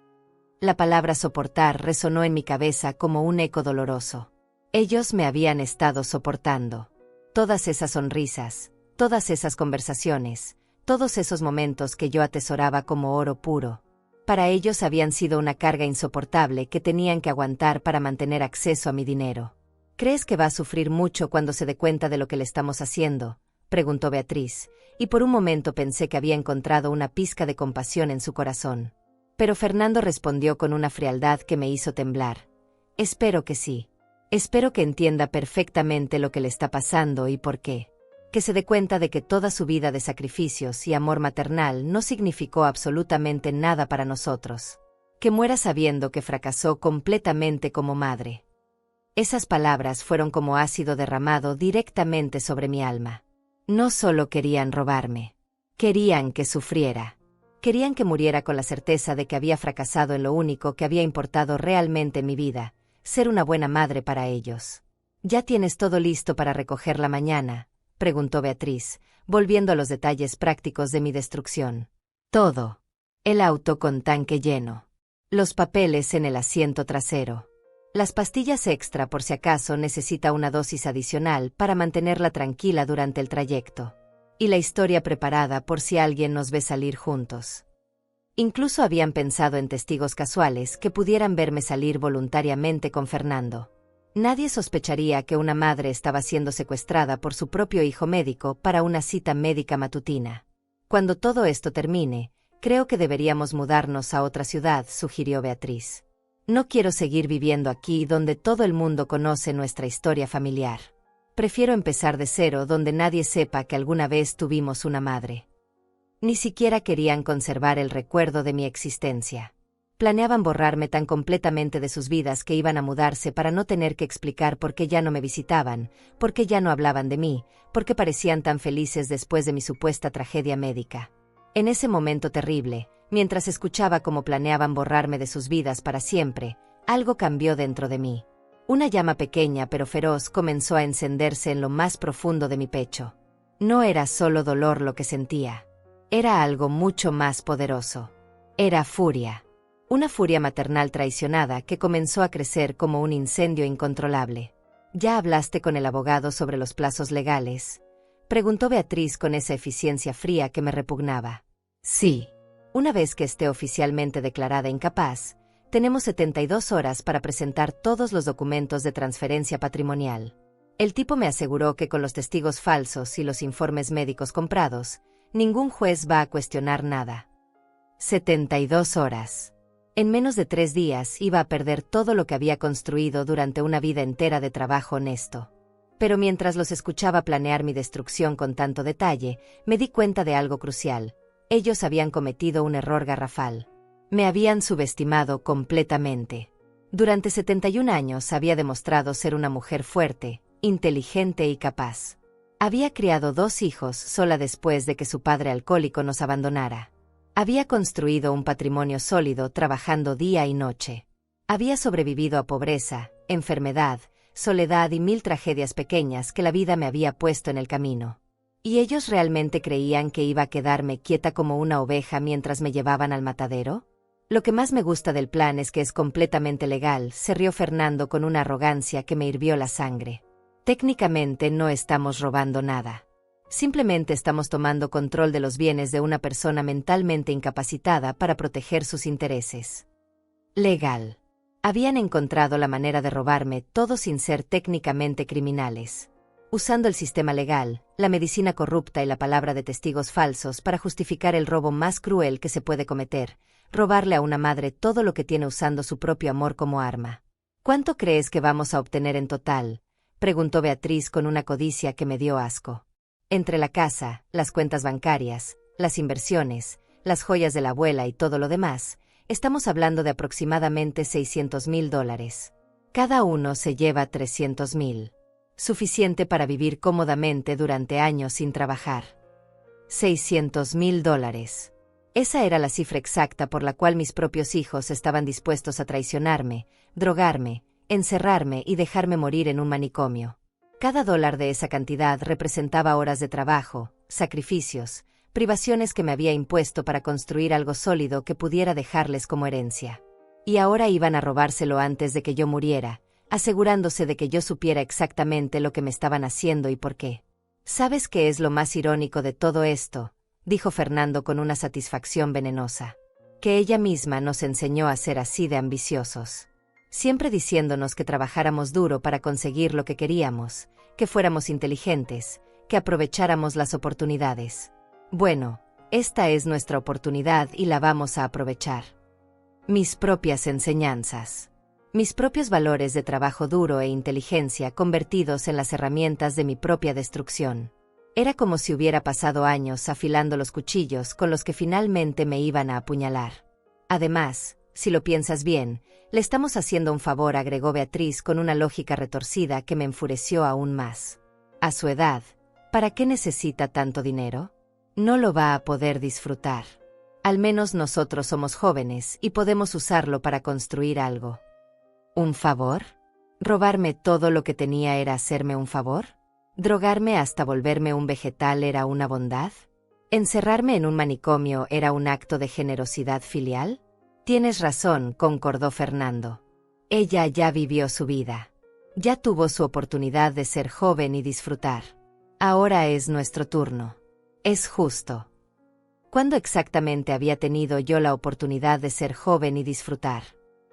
La palabra soportar resonó en mi cabeza como un eco doloroso. Ellos me habían estado soportando. Todas esas sonrisas, todas esas conversaciones, todos esos momentos que yo atesoraba como oro puro. Para ellos habían sido una carga insoportable que tenían que aguantar para mantener acceso a mi dinero. ¿Crees que va a sufrir mucho cuando se dé cuenta de lo que le estamos haciendo?, preguntó Beatriz, y por un momento pensé que había encontrado una pizca de compasión en su corazón. Pero Fernando respondió con una frialdad que me hizo temblar. Espero que sí. Espero que entienda perfectamente lo que le está pasando y por qué. Que se dé cuenta de que toda su vida de sacrificios y amor maternal no significó absolutamente nada para nosotros. Que muera sabiendo que fracasó completamente como madre. Esas palabras fueron como ácido derramado directamente sobre mi alma. No solo querían robarme. Querían que sufriera. Querían que muriera con la certeza de que había fracasado en lo único que había importado realmente en mi vida, ser una buena madre para ellos. ¿Ya tienes todo listo para recogerla mañana?, preguntó Beatriz, volviendo a los detalles prácticos de mi destrucción. Todo. El auto con tanque lleno. Los papeles en el asiento trasero. Las pastillas extra por si acaso necesita una dosis adicional para mantenerla tranquila durante el trayecto. Y la historia preparada por si alguien nos ve salir juntos. Incluso habían pensado en testigos casuales que pudieran verme salir voluntariamente con Fernando. Nadie sospecharía que una madre estaba siendo secuestrada por su propio hijo médico para una cita médica matutina. Cuando todo esto termine, creo que deberíamos mudarnos a otra ciudad, sugirió Beatriz. No quiero seguir viviendo aquí donde todo el mundo conoce nuestra historia familiar. Prefiero empezar de cero donde nadie sepa que alguna vez tuvimos una madre. Ni siquiera querían conservar el recuerdo de mi existencia. Planeaban borrarme tan completamente de sus vidas que iban a mudarse para no tener que explicar por qué ya no me visitaban, por qué ya no hablaban de mí, por qué parecían tan felices después de mi supuesta tragedia médica. En ese momento terrible, mientras escuchaba cómo planeaban borrarme de sus vidas para siempre, algo cambió dentro de mí. Una llama pequeña pero feroz comenzó a encenderse en lo más profundo de mi pecho. No era solo dolor lo que sentía. Era algo mucho más poderoso. Era furia. Una furia maternal traicionada que comenzó a crecer como un incendio incontrolable. ¿Ya hablaste con el abogado sobre los plazos legales?, preguntó Beatriz con esa eficiencia fría que me repugnaba. Sí. Una vez que esté oficialmente declarada incapaz, tenemos 72 horas para presentar todos los documentos de transferencia patrimonial. El tipo me aseguró que con los testigos falsos y los informes médicos comprados, ningún juez va a cuestionar nada. 72 horas. En menos de 3 días iba a perder todo lo que había construido durante una vida entera de trabajo honesto. Pero mientras los escuchaba planear mi destrucción con tanto detalle, me di cuenta de algo crucial. Ellos habían cometido un error garrafal. Me habían subestimado completamente. Durante 71 años había demostrado ser una mujer fuerte, inteligente y capaz. Había criado 2 hijos sola después de que su padre alcohólico nos abandonara. Había construido un patrimonio sólido trabajando día y noche. Había sobrevivido a pobreza, enfermedad, soledad y 1000 tragedias pequeñas que la vida me había puesto en el camino. ¿Y ellos realmente creían que iba a quedarme quieta como una oveja mientras me llevaban al matadero? Lo que más me gusta del plan es que es completamente legal, se rió Fernando con una arrogancia que me hirvió la sangre. Técnicamente no estamos robando nada. Simplemente estamos tomando control de los bienes de una persona mentalmente incapacitada para proteger sus intereses. Legal. Habían encontrado la manera de robarme todo sin ser técnicamente criminales. Usando el sistema legal, la medicina corrupta y la palabra de testigos falsos para justificar el robo más cruel que se puede cometer, robarle a una madre todo lo que tiene usando su propio amor como arma. ¿Cuánto crees que vamos a obtener en total?, preguntó Beatriz con una codicia que me dio asco. Entre la casa, las cuentas bancarias, las inversiones, las joyas de la abuela y todo lo demás, estamos hablando de aproximadamente $600,000. Cada uno se lleva $300,000. Suficiente para vivir cómodamente durante años sin trabajar. $600,000. Esa era la cifra exacta por la cual mis propios hijos estaban dispuestos a traicionarme, drogarme, encerrarme y dejarme morir en un manicomio. Cada dólar de esa cantidad representaba horas de trabajo, sacrificios, privaciones que me había impuesto para construir algo sólido que pudiera dejarles como herencia. Y ahora iban a robárselo antes de que yo muriera, asegurándose de que yo supiera exactamente lo que me estaban haciendo y por qué. ¿Sabes qué es lo más irónico de todo esto?, dijo Fernando con una satisfacción venenosa. Que ella misma nos enseñó a ser así de ambiciosos. Siempre diciéndonos que trabajáramos duro para conseguir lo que queríamos, que fuéramos inteligentes, que aprovecháramos las oportunidades. Bueno, esta es nuestra oportunidad y la vamos a aprovechar. Mis propias enseñanzas. Mis propios valores de trabajo duro e inteligencia convertidos en las herramientas de mi propia destrucción. Era como si hubiera pasado años afilando los cuchillos con los que finalmente me iban a apuñalar. Además, si lo piensas bien, le estamos haciendo un favor, agregó Beatriz con una lógica retorcida que me enfureció aún más. A su edad, ¿para qué necesita tanto dinero? No lo va a poder disfrutar. Al menos nosotros somos jóvenes y podemos usarlo para construir algo. ¿Un favor? ¿Robarme todo lo que tenía era hacerme un favor? ¿Drogarme hasta volverme un vegetal era una bondad? ¿Encerrarme en un manicomio era un acto de generosidad filial? Tienes razón, concordó Fernando. Ella ya vivió su vida. Ya tuvo su oportunidad de ser joven y disfrutar. Ahora es nuestro turno. Es justo. ¿Cuándo exactamente había tenido yo la oportunidad de ser joven y disfrutar?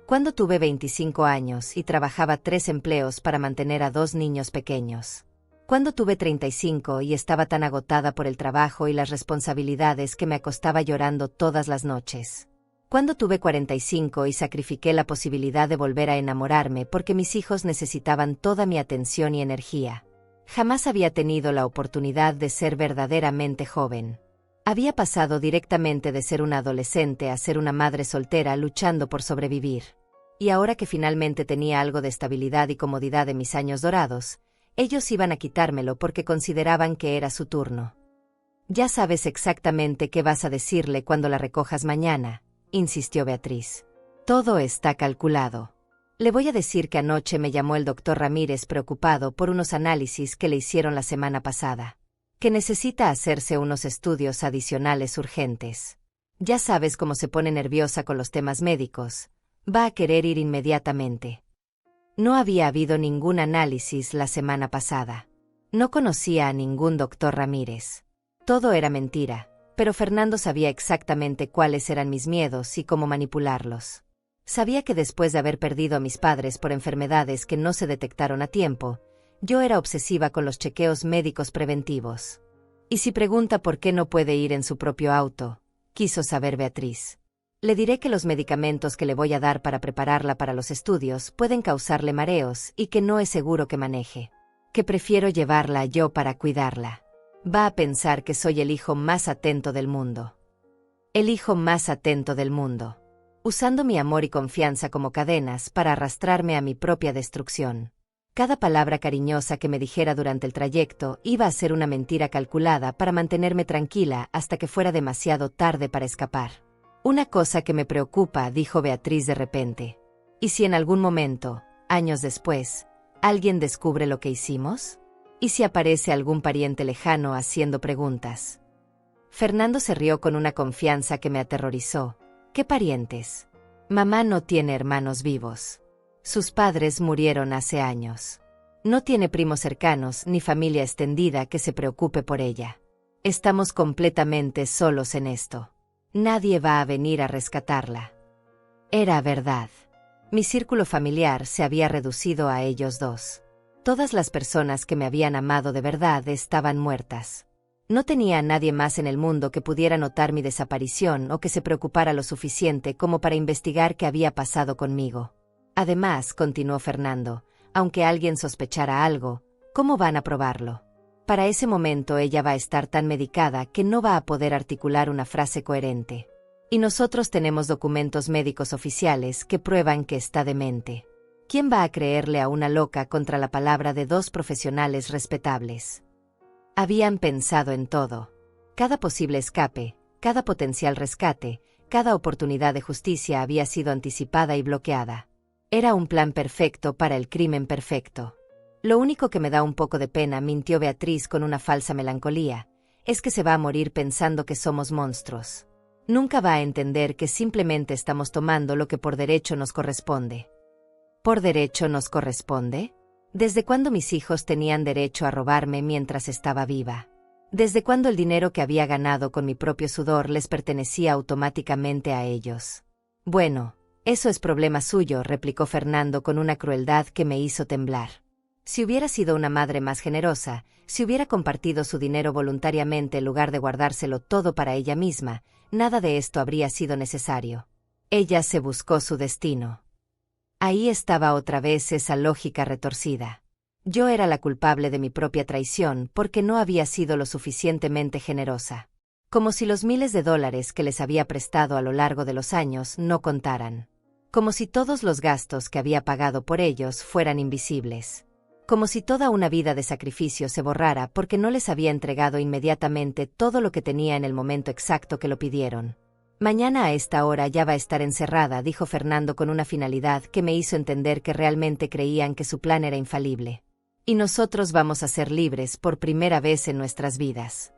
Cuando tuve 25 años y trabajaba 3 empleos para mantener a 2 niños pequeños. Cuando tuve 35 y estaba tan agotada por el trabajo y las responsabilidades que me acostaba llorando todas las noches. Cuando tuve 45 y sacrifiqué la posibilidad de volver a enamorarme porque mis hijos necesitaban toda mi atención y energía. Jamás había tenido la oportunidad de ser verdaderamente joven. Había pasado directamente de ser una adolescente a ser una madre soltera luchando por sobrevivir. Y ahora que finalmente tenía algo de estabilidad y comodidad de mis años dorados, ellos iban a quitármelo porque consideraban que era su turno. Ya sabes exactamente qué vas a decirle cuando la recojas mañana, insistió Beatriz. Todo está calculado. Le voy a decir que anoche me llamó el doctor Ramírez preocupado por unos análisis que le hicieron la semana pasada. Que necesita hacerse unos estudios adicionales urgentes. Ya sabes cómo se pone nerviosa con los temas médicos. Va a querer ir inmediatamente. No había habido ningún análisis la semana pasada. No conocía a ningún doctor Ramírez. Todo era mentira, pero Fernando sabía exactamente cuáles eran mis miedos y cómo manipularlos. Sabía que después de haber perdido a mis padres por enfermedades que no se detectaron a tiempo, yo era obsesiva con los chequeos médicos preventivos. Y si pregunta por qué no puede ir en su propio auto, quiso saber Beatriz. Le diré que los medicamentos que le voy a dar para prepararla para los estudios pueden causarle mareos y que no es seguro que maneje. Que prefiero llevarla yo para cuidarla. Va a pensar que soy el hijo más atento del mundo. El hijo más atento del mundo. Usando mi amor y confianza como cadenas para arrastrarme a mi propia destrucción. Cada palabra cariñosa que me dijera durante el trayecto iba a ser una mentira calculada para mantenerme tranquila hasta que fuera demasiado tarde para escapar. Una cosa que me preocupa, dijo Beatriz de repente. ¿Y si en algún momento, años después, alguien descubre lo que hicimos? ¿Y si aparece algún pariente lejano haciendo preguntas? Fernando se rió con una confianza que me aterrorizó. ¿Qué parientes? Mamá no tiene hermanos vivos. Sus padres murieron hace años. No tiene primos cercanos ni familia extendida que se preocupe por ella. Estamos completamente solos en esto. Nadie va a venir a rescatarla. Era verdad. Mi círculo familiar se había reducido a ellos dos. Todas las personas que me habían amado de verdad estaban muertas. No tenía a nadie más en el mundo que pudiera notar mi desaparición o que se preocupara lo suficiente como para investigar qué había pasado conmigo. Además, continuó Fernando, aunque alguien sospechara algo, ¿cómo van a probarlo? Para ese momento ella va a estar tan medicada que no va a poder articular una frase coherente. Y nosotros tenemos documentos médicos oficiales que prueban que está demente. ¿Quién va a creerle a una loca contra la palabra de 2 profesionales respetables? Habían pensado en todo. Cada posible escape, Cada potencial rescate, cada oportunidad de justicia había sido anticipada y bloqueada. Era un plan perfecto para el crimen perfecto. Lo único que me da un poco de pena, mintió Beatriz con una falsa melancolía, es que se va a morir pensando que somos monstruos. Nunca va a entender que simplemente estamos tomando lo que por derecho nos corresponde. ¿Por derecho nos corresponde? ¿Desde cuándo mis hijos tenían derecho a robarme mientras estaba viva? ¿Desde cuándo el dinero que había ganado con mi propio sudor les pertenecía automáticamente a ellos? Bueno, eso es problema suyo, replicó Fernando con una crueldad que me hizo temblar. Si hubiera sido una madre más generosa, si hubiera compartido su dinero voluntariamente en lugar de guardárselo todo para ella misma, nada de esto habría sido necesario. Ella se buscó su destino. Ahí estaba otra vez esa lógica retorcida. Yo era la culpable de mi propia traición porque no había sido lo suficientemente generosa. Como si los miles de dólares que les había prestado a lo largo de los años no contaran. Como si todos los gastos que había pagado por ellos fueran invisibles. Como si toda una vida de sacrificio se borrara porque no les había entregado inmediatamente todo lo que tenía en el momento exacto que lo pidieron. Mañana a esta hora ya va a estar encerrada, dijo Fernando con una finalidad que me hizo entender que realmente creían que su plan era infalible. Y nosotros vamos a ser libres por primera vez en nuestras vidas.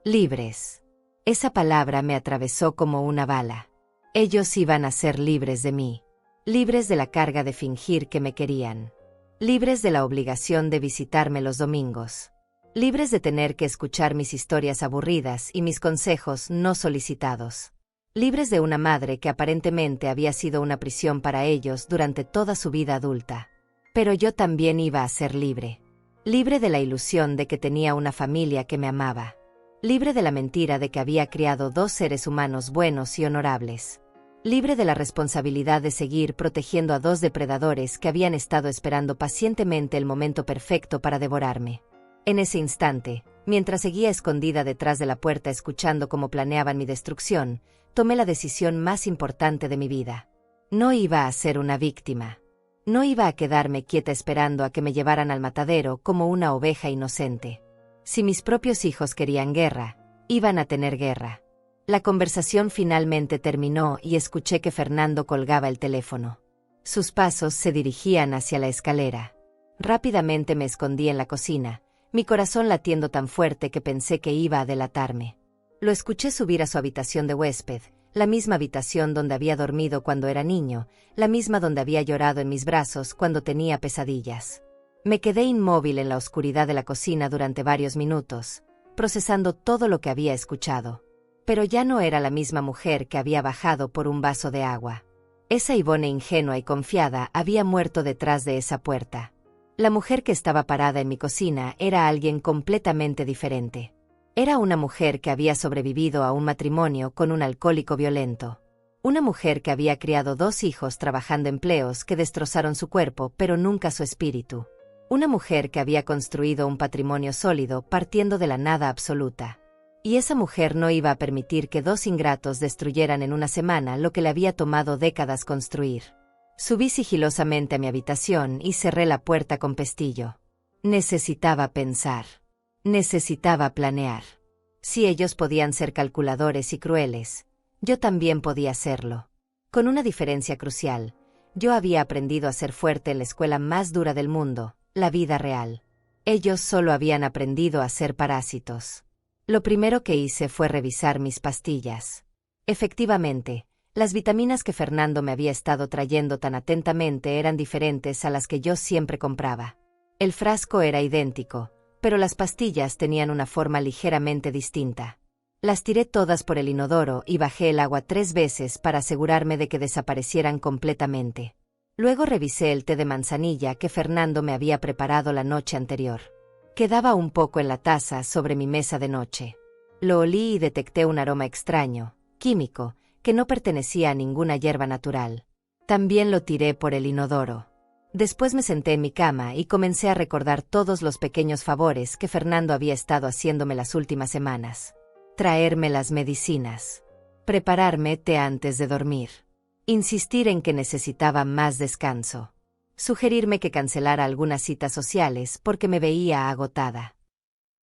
Libres. Esa palabra me atravesó como una bala. Ellos iban a ser libres de mí. Libres de la carga de fingir que me querían. Libres de la obligación de visitarme los domingos. Libres de tener que escuchar mis historias aburridas y mis consejos no solicitados. Libres de una madre que aparentemente había sido una prisión para ellos durante toda su vida adulta. Pero yo también iba a ser libre. Libre de la ilusión de que tenía una familia que me amaba. Libre de la mentira de que había criado dos seres humanos buenos y honorables. Libre de la responsabilidad de seguir protegiendo a dos depredadores que habían estado esperando pacientemente el momento perfecto para devorarme. En ese instante, mientras seguía escondida detrás de la puerta escuchando cómo planeaban mi destrucción, tomé la decisión más importante de mi vida. No iba a ser una víctima. No iba a quedarme quieta esperando a que me llevaran al matadero como una oveja inocente. Si mis propios hijos querían guerra, iban a tener guerra. La conversación finalmente terminó y escuché que Fernando colgaba el teléfono. Sus pasos se dirigían hacia la escalera. Rápidamente me escondí en la cocina, mi corazón latiendo tan fuerte que pensé que iba a delatarme. Lo escuché subir a su habitación de huésped, la misma habitación donde había dormido cuando era niño, la misma donde había llorado en mis brazos cuando tenía pesadillas. Me quedé inmóvil en la oscuridad de la cocina durante varios minutos, procesando todo lo que había escuchado. Pero ya no era la misma mujer que había bajado por un vaso de agua. Esa Ivone ingenua y confiada había muerto detrás de esa puerta. La mujer que estaba parada en mi cocina era alguien completamente diferente. Era una mujer que había sobrevivido a un matrimonio con un alcohólico violento. Una mujer que había criado dos hijos trabajando empleos que destrozaron su cuerpo pero nunca su espíritu. Una mujer que había construido un patrimonio sólido partiendo de la nada absoluta. Y esa mujer no iba a permitir que dos ingratos destruyeran en una semana lo que le había tomado décadas construir. Subí sigilosamente a mi habitación y cerré la puerta con pestillo. Necesitaba pensar. Necesitaba planear. Si ellos podían ser calculadores y crueles, yo también podía serlo. Con una diferencia crucial, yo había aprendido a ser fuerte en la escuela más dura del mundo, la vida real. Ellos solo habían aprendido a ser parásitos. Lo primero que hice fue revisar mis pastillas. Efectivamente, las vitaminas que Fernando me había estado trayendo tan atentamente eran diferentes a las que yo siempre compraba. El frasco era idéntico, pero las pastillas tenían una forma ligeramente distinta. Las tiré todas por el inodoro y bajé el agua 3 veces para asegurarme de que desaparecieran completamente. Luego revisé el té de manzanilla que Fernando me había preparado la noche anterior. Quedaba un poco en la taza sobre mi mesa de noche. Lo olí y detecté un aroma extraño, químico, que no pertenecía a ninguna hierba natural. También lo tiré por el inodoro. Después me senté en mi cama y comencé a recordar todos los pequeños favores que Fernando había estado haciéndome las últimas semanas. Traerme las medicinas. Prepararme té antes de dormir. Insistir en que necesitaba más descanso. Sugerirme que cancelara algunas citas sociales porque me veía agotada.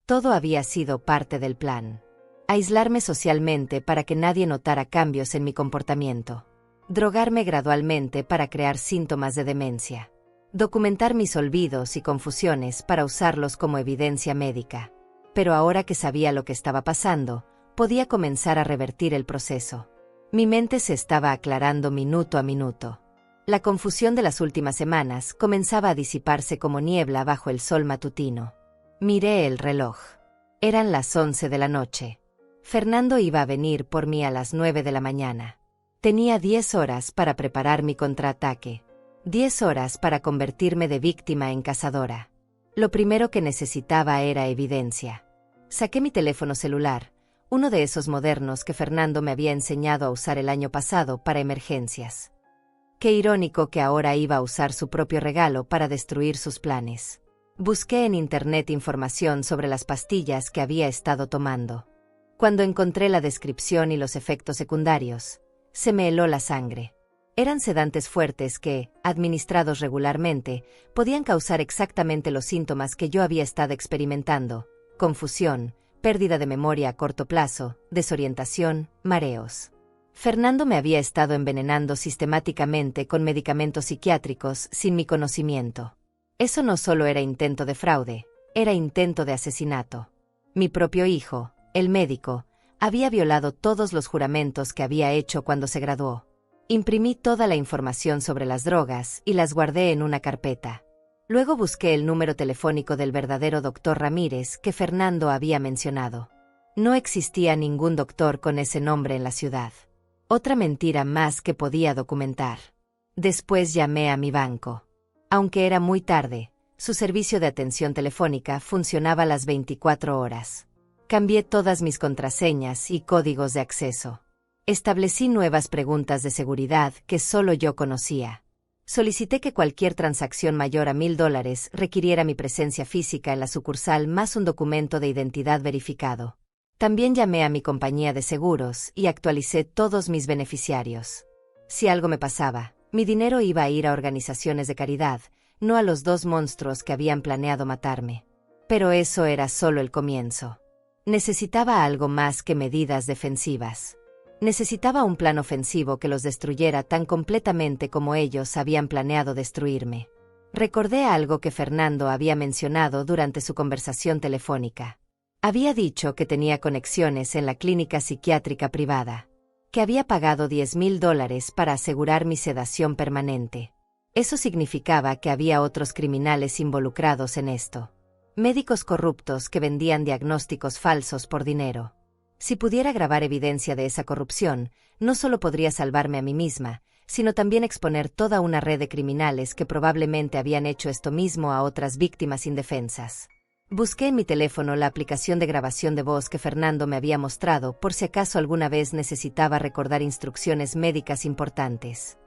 Todo había sido parte del plan. Aislarme socialmente para que nadie notara cambios en mi comportamiento. Drogarme gradualmente para crear síntomas de demencia. Documentar mis olvidos y confusiones para usarlos como evidencia médica. Pero ahora que sabía lo que estaba pasando, podía comenzar a revertir el proceso. Mi mente se estaba aclarando minuto a minuto. La confusión de las últimas semanas comenzaba a disiparse como niebla bajo el sol matutino. Miré el reloj. Eran las 11 de la noche. Fernando iba a venir por mí a las 9 de la mañana. Tenía 10 horas para preparar mi contraataque. 10 horas para convertirme de víctima en cazadora. Lo primero que necesitaba era evidencia. Saqué mi teléfono celular, uno de esos modernos que Fernando me había enseñado a usar el año pasado para emergencias. Qué irónico que ahora iba a usar su propio regalo para destruir sus planes. Busqué en internet información sobre las pastillas que había estado tomando. Cuando encontré la descripción y los efectos secundarios, se me heló la sangre. Eran sedantes fuertes que, administrados regularmente, podían causar exactamente los síntomas que yo había estado experimentando: confusión, pérdida de memoria a corto plazo, desorientación, mareos. Fernando me había estado envenenando sistemáticamente con medicamentos psiquiátricos sin mi conocimiento. Eso no solo era intento de fraude, era intento de asesinato. Mi propio hijo, el médico, había violado todos los juramentos que había hecho cuando se graduó. Imprimí toda la información sobre las drogas y las guardé en una carpeta. Luego busqué el número telefónico del verdadero doctor Ramírez que Fernando había mencionado. No existía ningún doctor con ese nombre en la ciudad. Otra mentira más que podía documentar. Después llamé a mi banco. Aunque era muy tarde, su servicio de atención telefónica funcionaba las 24 horas. Cambié todas mis contraseñas y códigos de acceso. Establecí nuevas preguntas de seguridad que solo yo conocía. Solicité que cualquier transacción mayor a $1000 requiriera mi presencia física en la sucursal más un documento de identidad verificado. También llamé a mi compañía de seguros y actualicé todos mis beneficiarios. Si algo me pasaba, mi dinero iba a ir a organizaciones de caridad, no a los dos monstruos que habían planeado matarme. Pero eso era solo el comienzo. Necesitaba algo más que medidas defensivas. Necesitaba un plan ofensivo que los destruyera tan completamente como ellos habían planeado destruirme. Recordé algo que Fernando había mencionado durante su conversación telefónica. Había dicho que tenía conexiones en la clínica psiquiátrica privada, que había pagado $10,000 para asegurar mi sedación permanente. Eso significaba que había otros criminales involucrados en esto. Médicos corruptos que vendían diagnósticos falsos por dinero. Si pudiera grabar evidencia de esa corrupción, no solo podría salvarme a mí misma, sino también exponer toda una red de criminales que probablemente habían hecho esto mismo a otras víctimas indefensas. Busqué en mi teléfono la aplicación de grabación de voz que Fernando me había mostrado por si acaso alguna vez necesitaba recordar instrucciones médicas importantes.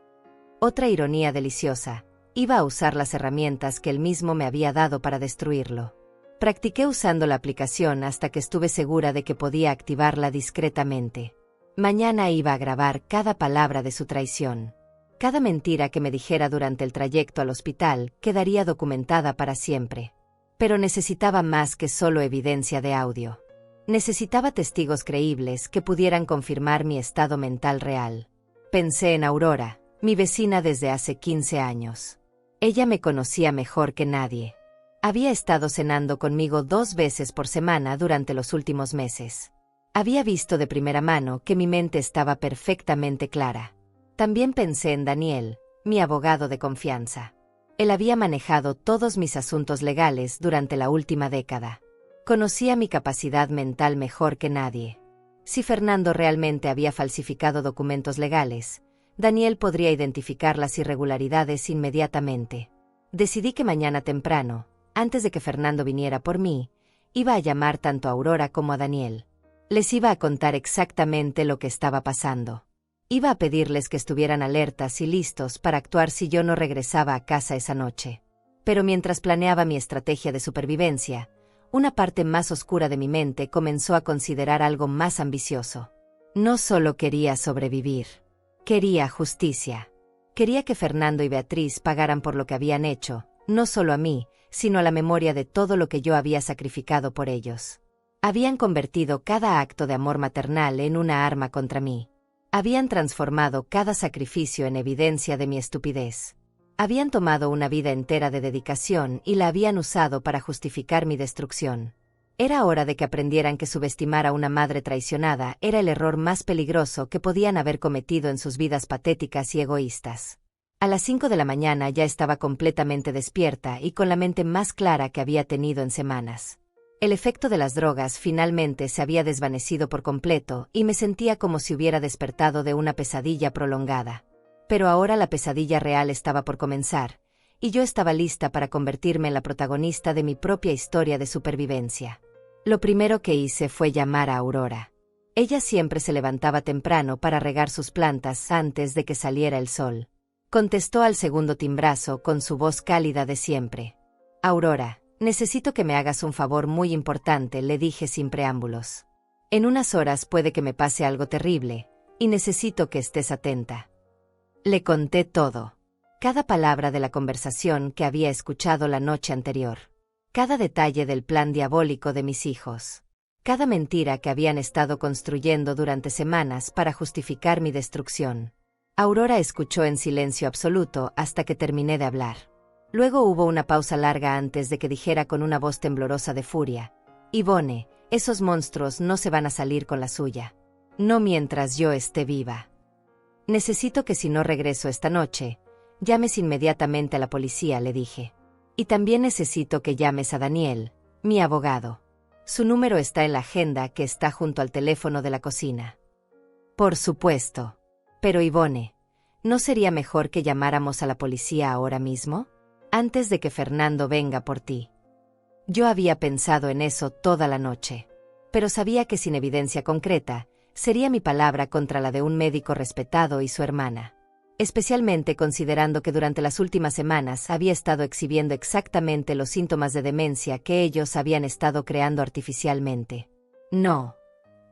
Otra ironía deliciosa, iba a usar las herramientas que él mismo me había dado para destruirlo. Practiqué usando la aplicación hasta que estuve segura de que podía activarla discretamente. Mañana iba a grabar cada palabra de su traición. Cada mentira que me dijera durante el trayecto al hospital quedaría documentada para siempre. Pero necesitaba más que solo evidencia de audio. Necesitaba testigos creíbles que pudieran confirmar mi estado mental real. Pensé en Aurora, mi vecina desde hace 15 años. Ella me conocía mejor que nadie. Había estado cenando conmigo 2 veces por semana durante los últimos meses. Había visto de primera mano que mi mente estaba perfectamente clara. También pensé en Daniel, mi abogado de confianza. Él había manejado todos mis asuntos legales durante la última década. Conocía mi capacidad mental mejor que nadie. Si Fernando realmente había falsificado documentos legales, Daniel podría identificar las irregularidades inmediatamente. Decidí que mañana temprano, antes de que Fernando viniera por mí, iba a llamar tanto a Aurora como a Daniel. Les iba a contar exactamente lo que estaba pasando. Iba a pedirles que estuvieran alertas y listos para actuar si yo no regresaba a casa esa noche. Pero mientras planeaba mi estrategia de supervivencia, una parte más oscura de mi mente comenzó a considerar algo más ambicioso. No solo quería sobrevivir. Quería justicia. Quería que Fernando y Beatriz pagaran por lo que habían hecho, no solo a mí, sino a la memoria de todo lo que yo había sacrificado por ellos. Habían convertido cada acto de amor maternal en una arma contra mí. Habían transformado cada sacrificio en evidencia de mi estupidez. Habían tomado una vida entera de dedicación y la habían usado para justificar mi destrucción. Era hora de que aprendieran que subestimar a una madre traicionada era el error más peligroso que podían haber cometido en sus vidas patéticas y egoístas. A las 5 de la mañana ya estaba completamente despierta y con la mente más clara que había tenido en semanas. El efecto de las drogas finalmente se había desvanecido por completo y me sentía como si hubiera despertado de una pesadilla prolongada. Pero ahora la pesadilla real estaba por comenzar, y yo estaba lista para convertirme en la protagonista de mi propia historia de supervivencia. Lo primero que hice fue llamar a Aurora. Ella siempre se levantaba temprano para regar sus plantas antes de que saliera el sol. Contestó al segundo timbrazo con su voz cálida de siempre. «Aurora, necesito que me hagas un favor muy importante», le dije sin preámbulos. «En unas horas puede que me pase algo terrible, y necesito que estés atenta». Le conté todo. Cada palabra de la conversación que había escuchado la noche anterior. Cada detalle del plan diabólico de mis hijos. Cada mentira que habían estado construyendo durante semanas para justificar mi destrucción. Aurora escuchó en silencio absoluto hasta que terminé de hablar. Luego hubo una pausa larga antes de que dijera con una voz temblorosa de furia: «Yvonne, esos monstruos no se van a salir con la suya. No mientras yo esté viva. Necesito que si no regreso esta noche, llames inmediatamente a la policía», le dije. «Y también necesito que llames a Daniel, mi abogado. Su número está en la agenda que está junto al teléfono de la cocina». «Por supuesto. Pero Yvonne, ¿no sería mejor que llamáramos a la policía ahora mismo? Antes de que Fernando venga por ti». Yo había pensado en eso toda la noche. Pero sabía que sin evidencia concreta, sería mi palabra contra la de un médico respetado y su hermana. Especialmente considerando que durante las últimas semanas había estado exhibiendo exactamente los síntomas de demencia que ellos habían estado creando artificialmente. «No.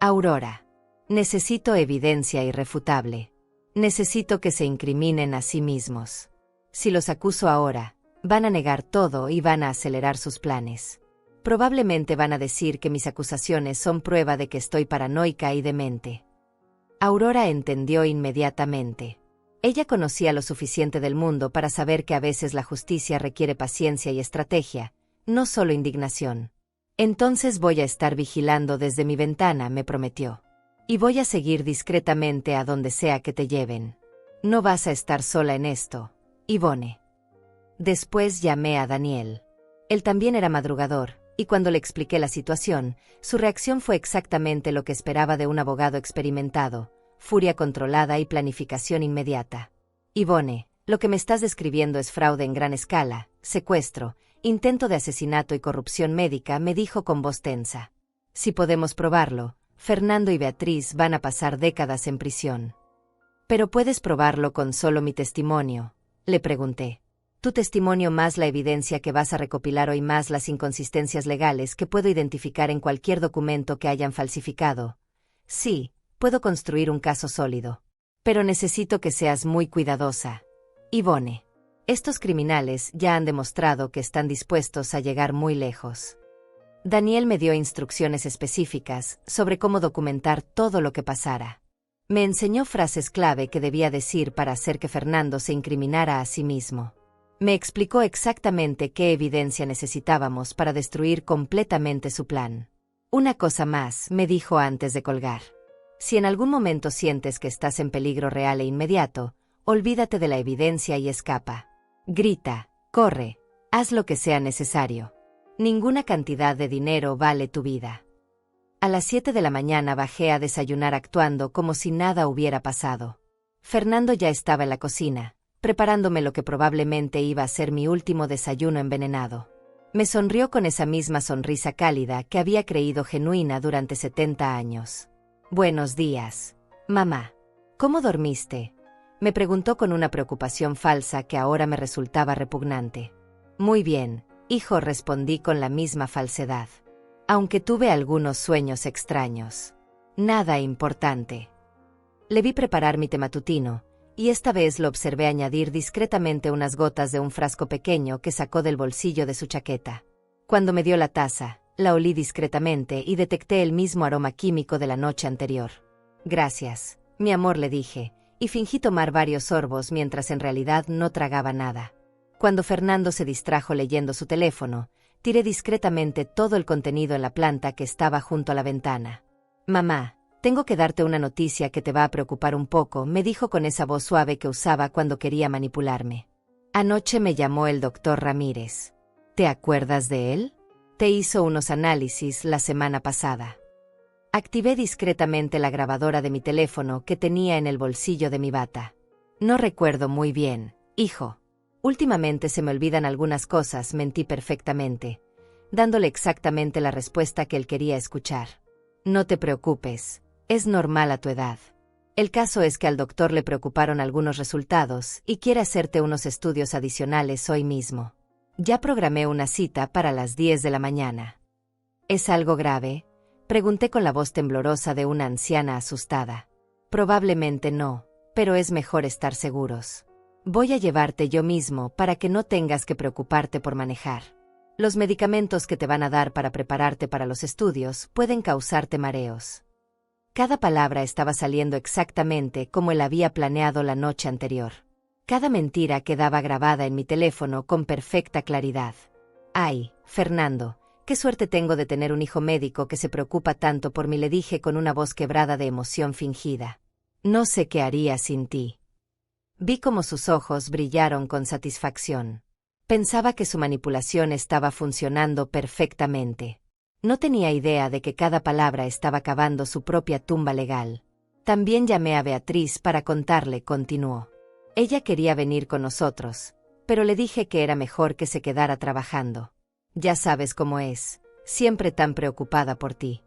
Aurora. Necesito evidencia irrefutable. Necesito que se incriminen a sí mismos. Si los acuso ahora, van a negar todo y van a acelerar sus planes. Probablemente van a decir que mis acusaciones son prueba de que estoy paranoica y demente». Aurora entendió inmediatamente. Ella conocía lo suficiente del mundo para saber que a veces la justicia requiere paciencia y estrategia, no solo indignación. «Entonces voy a estar vigilando desde mi ventana», me prometió. «Y voy a seguir discretamente a donde sea que te lleven. No vas a estar sola en esto, Yvonne». Después llamé a Daniel. Él también era madrugador, y cuando le expliqué la situación, su reacción fue exactamente lo que esperaba de un abogado experimentado: furia controlada y planificación inmediata. «Yvonne, lo que me estás describiendo es fraude en gran escala, secuestro, intento de asesinato y corrupción médica», me dijo con voz tensa. «Si podemos probarlo, Fernando y Beatriz van a pasar décadas en prisión». «¿Pero puedes probarlo con solo mi testimonio?», le pregunté. «Tu testimonio más la evidencia que vas a recopilar hoy más las inconsistencias legales que puedo identificar en cualquier documento que hayan falsificado. Sí, puedo construir un caso sólido. Pero necesito que seas muy cuidadosa, Yvonne. Estos criminales ya han demostrado que están dispuestos a llegar muy lejos». Daniel me dio instrucciones específicas sobre cómo documentar todo lo que pasara. Me enseñó frases clave que debía decir para hacer que Fernando se incriminara a sí mismo. Me explicó exactamente qué evidencia necesitábamos para destruir completamente su plan. «Una cosa más», me dijo antes de colgar. «Si en algún momento sientes que estás en peligro real e inmediato, olvídate de la evidencia y escapa. Grita, corre, haz lo que sea necesario. Ninguna cantidad de dinero vale tu vida». A las 7 de la mañana bajé a desayunar actuando como si nada hubiera pasado. Fernando ya estaba en la cocina, preparándome lo que probablemente iba a ser mi último desayuno envenenado. Me sonrió con esa misma sonrisa cálida que había creído genuina durante 70 años. «Buenos días, mamá. ¿Cómo dormiste?», me preguntó con una preocupación falsa que ahora me resultaba repugnante. «Muy bien, hijo», respondí con la misma falsedad. Aunque tuve algunos sueños extraños. Nada importante. Le vi preparar mi té matutino, y esta vez lo observé añadir discretamente unas gotas de un frasco pequeño que sacó del bolsillo de su chaqueta. Cuando me dio la taza, La olí discretamente y detecté el mismo aroma químico de la noche anterior. Gracias, mi amor, le dije, y fingí tomar varios sorbos mientras en realidad no tragaba nada. Cuando Fernando se distrajo leyendo su teléfono, tiré discretamente todo el contenido en la planta que estaba junto a la ventana. Mamá, tengo que darte una noticia que te va a preocupar un poco, me dijo con esa voz suave que usaba cuando quería manipularme. Anoche me llamó el doctor Ramírez. ¿Te acuerdas de él? Te hizo unos análisis la semana pasada. Activé discretamente la grabadora de mi teléfono que tenía en el bolsillo de mi bata. No recuerdo muy bien, hijo. Últimamente se me olvidan algunas cosas, mentí perfectamente, dándole exactamente la respuesta que él quería escuchar. No te preocupes, es normal a tu edad. El caso es que al doctor le preocuparon algunos resultados y quiere hacerte unos estudios adicionales hoy mismo. Ya programé una cita para las 10 de la mañana. ¿Es algo grave?, pregunté con la voz temblorosa de una anciana asustada. Probablemente no, pero es mejor estar seguros. Voy a llevarte yo mismo para que no tengas que preocuparte por manejar. Los medicamentos que te van a dar para prepararte para los estudios pueden causarte mareos. Cada palabra estaba saliendo exactamente como él había planeado la noche anterior. Cada mentira quedaba grabada en mi teléfono con perfecta claridad. Ay, Fernando, qué suerte tengo de tener un hijo médico que se preocupa tanto por mí, le dije con una voz quebrada de emoción fingida. No sé qué haría sin ti. Vi cómo sus ojos brillaron con satisfacción. Pensaba que su manipulación estaba funcionando perfectamente. No tenía idea de que cada palabra estaba cavando su propia tumba legal. También llamé a Beatriz para contarle, continuó. Ella quería venir con nosotros, pero le dije que era mejor que se quedara trabajando. Ya sabes cómo es, siempre tan preocupada por ti.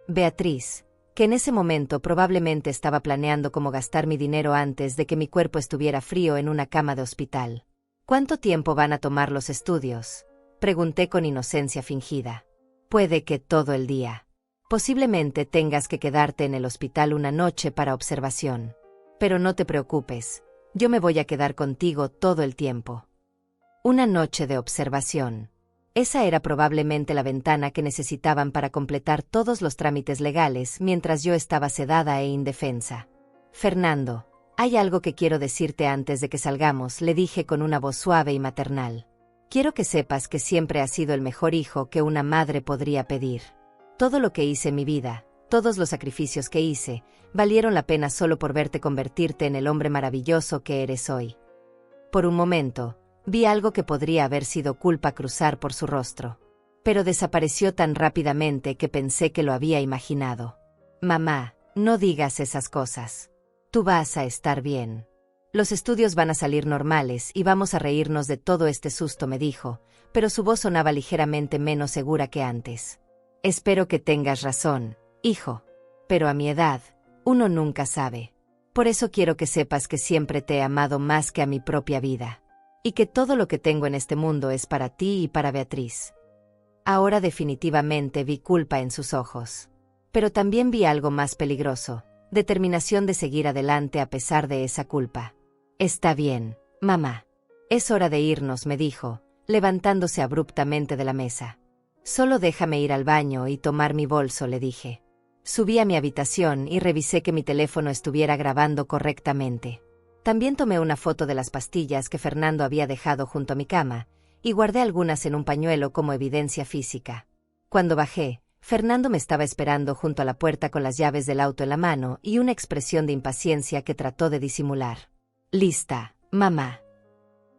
Beatriz, que en ese momento probablemente estaba planeando cómo gastar mi dinero antes de que mi cuerpo estuviera frío en una cama de hospital. ¿Cuánto tiempo van a tomar los estudios?, pregunté con inocencia fingida. Puede que todo el día. Posiblemente tengas que quedarte en el hospital una noche para observación. Pero no te preocupes, yo me voy a quedar contigo todo el tiempo. Una noche de observación. Esa era probablemente la ventana que necesitaban para completar todos los trámites legales mientras yo estaba sedada e indefensa. Fernando, hay algo que quiero decirte antes de que salgamos, le dije con una voz suave y maternal. Quiero que sepas que siempre has sido el mejor hijo que una madre podría pedir. Todo lo que hice en mi vida, todos los sacrificios que hice, valieron la pena solo por verte convertirte en el hombre maravilloso que eres hoy. Por un momento, vi algo que podría haber sido culpa cruzar por su rostro. Pero desapareció tan rápidamente que pensé que lo había imaginado. Mamá, no digas esas cosas. Tú vas a estar bien. Los estudios van a salir normales y vamos a reírnos de todo este susto, me dijo, pero su voz sonaba ligeramente menos segura que antes. Espero que tengas razón, hijo. Pero a mi edad, uno nunca sabe. Por eso quiero que sepas que siempre te he amado más que a mi propia vida. Y que todo lo que tengo en este mundo es para ti y para Beatriz. Ahora definitivamente vi culpa en sus ojos. Pero también vi algo más peligroso, determinación de seguir adelante a pesar de esa culpa. Está bien, mamá. Es hora de irnos, me dijo, levantándose abruptamente de la mesa. Solo déjame ir al baño y tomar mi bolso, le dije. Subí a mi habitación y revisé que mi teléfono estuviera grabando correctamente. También tomé una foto de las pastillas que Fernando había dejado junto a mi cama, y guardé algunas en un pañuelo como evidencia física. Cuando bajé, Fernando me estaba esperando junto a la puerta con las llaves del auto en la mano y una expresión de impaciencia que trató de disimular. «Lista, mamá».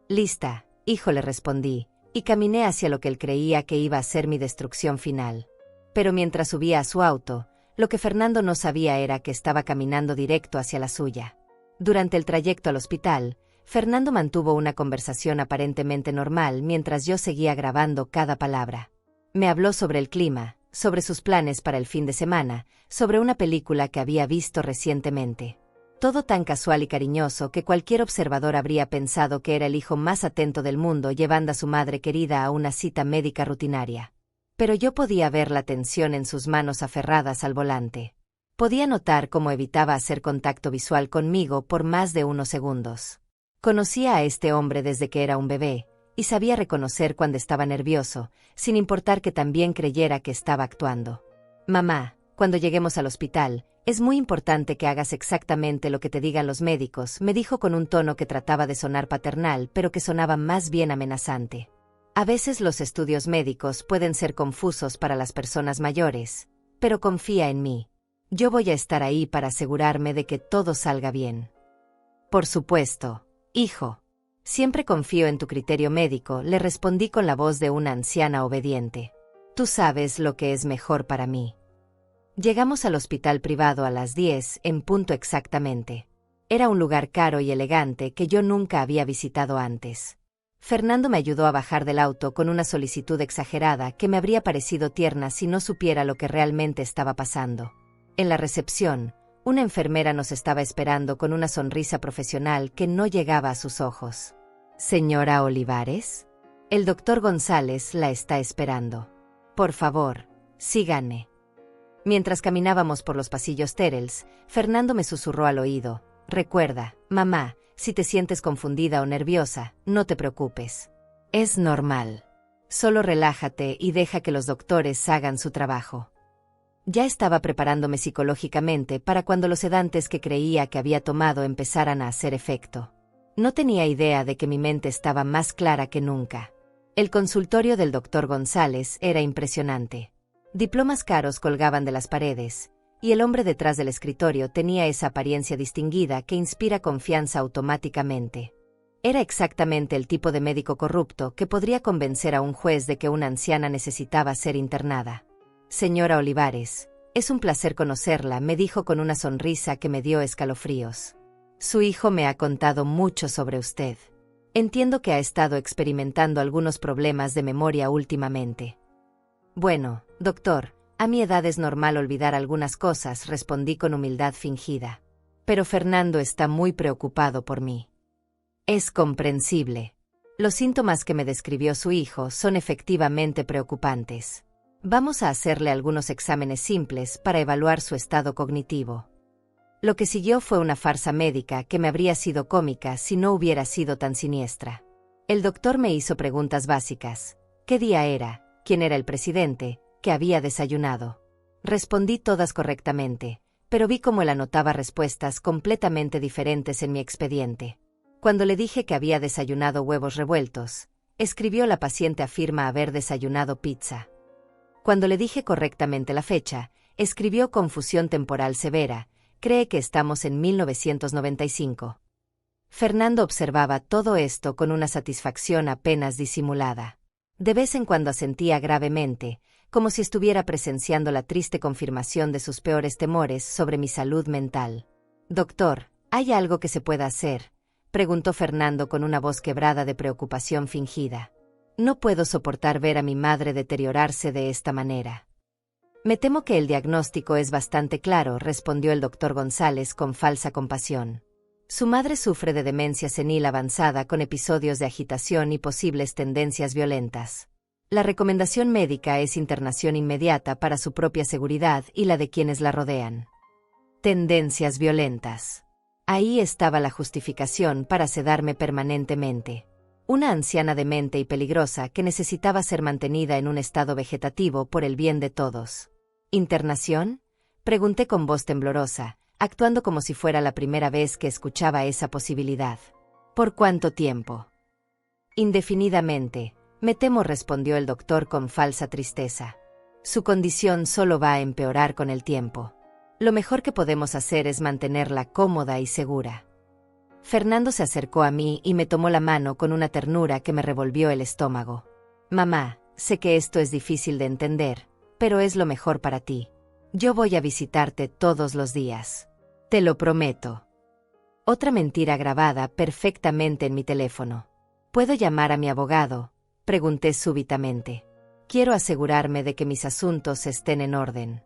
«Lista, hijo», le respondí, y caminé hacia lo que él creía que iba a ser mi destrucción final. Pero mientras subía a su auto, lo que Fernando no sabía era que estaba caminando directo hacia la suya. Durante el trayecto al hospital, Fernando mantuvo una conversación aparentemente normal mientras yo seguía grabando cada palabra. Me habló sobre el clima, sobre sus planes para el fin de semana, sobre una película que había visto recientemente. Todo tan casual y cariñoso que cualquier observador habría pensado que era el hijo más atento del mundo llevando a su madre querida a una cita médica rutinaria. Pero yo podía ver la tensión en sus manos aferradas al volante. Podía notar cómo evitaba hacer contacto visual conmigo por más de unos segundos. Conocía a este hombre desde que era un bebé, y sabía reconocer cuando estaba nervioso, sin importar que también creyera que estaba actuando. Mamá, cuando lleguemos al hospital, es muy importante que hagas exactamente lo que te digan los médicos, me dijo con un tono que trataba de sonar paternal, pero que sonaba más bien amenazante. A veces los estudios médicos pueden ser confusos para las personas mayores, pero confía en mí. Yo voy a estar ahí para asegurarme de que todo salga bien. Por supuesto, hijo. Siempre confío en tu criterio médico, le respondí con la voz de una anciana obediente. Tú sabes lo que es mejor para mí. Llegamos al hospital privado a las 10, en punto exactamente. Era un lugar caro y elegante que yo nunca había visitado antes. Fernando me ayudó a bajar del auto con una solicitud exagerada que me habría parecido tierna si no supiera lo que realmente estaba pasando. En la recepción, una enfermera nos estaba esperando con una sonrisa profesional que no llegaba a sus ojos. «Señora Olivares, el doctor González la está esperando. Por favor, síganme». Mientras caminábamos por los pasillos Terrells, Fernando me susurró al oído: «Recuerda, mamá, si te sientes confundida o nerviosa, no te preocupes. Es normal. Solo relájate y deja que los doctores hagan su trabajo». Ya estaba preparándome psicológicamente para cuando los sedantes que creía que había tomado empezaran a hacer efecto. No tenía idea de que mi mente estaba más clara que nunca. El consultorio del doctor González era impresionante. Diplomas caros colgaban de las paredes, y el hombre detrás del escritorio tenía esa apariencia distinguida que inspira confianza automáticamente. Era exactamente el tipo de médico corrupto que podría convencer a un juez de que una anciana necesitaba ser internada. «Señora Olivares, es un placer conocerla», me dijo con una sonrisa que me dio escalofríos. «Su hijo me ha contado mucho sobre usted. Entiendo que ha estado experimentando algunos problemas de memoria últimamente». «Bueno, doctor, a mi edad es normal olvidar algunas cosas», respondí con humildad fingida. «Pero Fernando está muy preocupado por mí». «Es comprensible. Los síntomas que me describió su hijo son efectivamente preocupantes. Vamos a hacerle algunos exámenes simples para evaluar su estado cognitivo». Lo que siguió fue una farsa médica que me habría sido cómica si no hubiera sido tan siniestra. El doctor me hizo preguntas básicas. ¿Qué día era? ¿Quién era el presidente? ¿Qué había desayunado? Respondí todas correctamente, pero vi cómo él anotaba respuestas completamente diferentes en mi expediente. Cuando le dije que había desayunado huevos revueltos, escribió: «La paciente afirma haber desayunado pizza». Cuando le dije correctamente la fecha, escribió: «Confusión temporal severa, cree que estamos en 1995». Fernando observaba todo esto con una satisfacción apenas disimulada. De vez en cuando asentía gravemente, como si estuviera presenciando la triste confirmación de sus peores temores sobre mi salud mental. «Doctor, ¿hay algo que se pueda hacer?», preguntó Fernando con una voz quebrada de preocupación fingida. «No puedo soportar ver a mi madre deteriorarse de esta manera». «Me temo que el diagnóstico es bastante claro», respondió el doctor González con falsa compasión. «Su madre sufre de demencia senil avanzada con episodios de agitación y posibles tendencias violentas. La recomendación médica es internación inmediata para su propia seguridad y la de quienes la rodean». Tendencias violentas. Ahí estaba la justificación para sedarme permanentemente. Una anciana demente y peligrosa que necesitaba ser mantenida en un estado vegetativo por el bien de todos. ¿Internación?, pregunté con voz temblorosa, actuando como si fuera la primera vez que escuchaba esa posibilidad. «¿Por cuánto tiempo?» «Indefinidamente, me temo», respondió el doctor con falsa tristeza. «Su condición solo va a empeorar con el tiempo. Lo mejor que podemos hacer es mantenerla cómoda y segura». Fernando se acercó a mí y me tomó la mano con una ternura que me revolvió el estómago. «Mamá, sé que esto es difícil de entender, pero es lo mejor para ti. Yo voy a visitarte todos los días. Te lo prometo». Otra mentira grabada perfectamente en mi teléfono. «¿Puedo llamar a mi abogado?», pregunté súbitamente. «Quiero asegurarme de que mis asuntos estén en orden».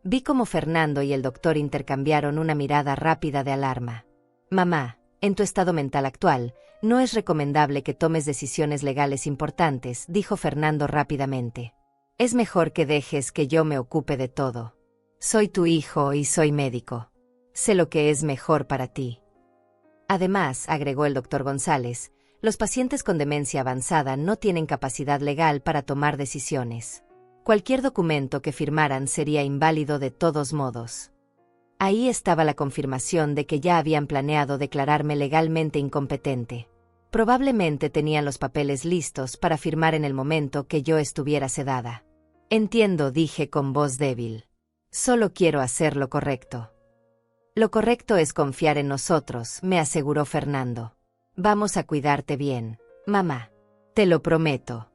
Vi cómo Fernando y el doctor intercambiaron una mirada rápida de alarma. «Mamá, en tu estado mental actual, no es recomendable que tomes decisiones legales importantes», dijo Fernando rápidamente. «Es mejor que dejes que yo me ocupe de todo. Soy tu hijo y soy médico. Sé lo que es mejor para ti». Además, agregó el doctor González, Los pacientes con demencia avanzada no tienen capacidad legal para tomar decisiones. Cualquier documento que firmaran sería inválido de todos modos. Ahí estaba la confirmación de que ya habían planeado declararme legalmente incompetente. Probablemente tenían los papeles listos para firmar en el momento que yo estuviera sedada. Entiendo, dije con voz débil. Solo quiero hacer lo correcto. Lo correcto es confiar en nosotros, me aseguró Fernando. Vamos a cuidarte bien, mamá. Te lo prometo.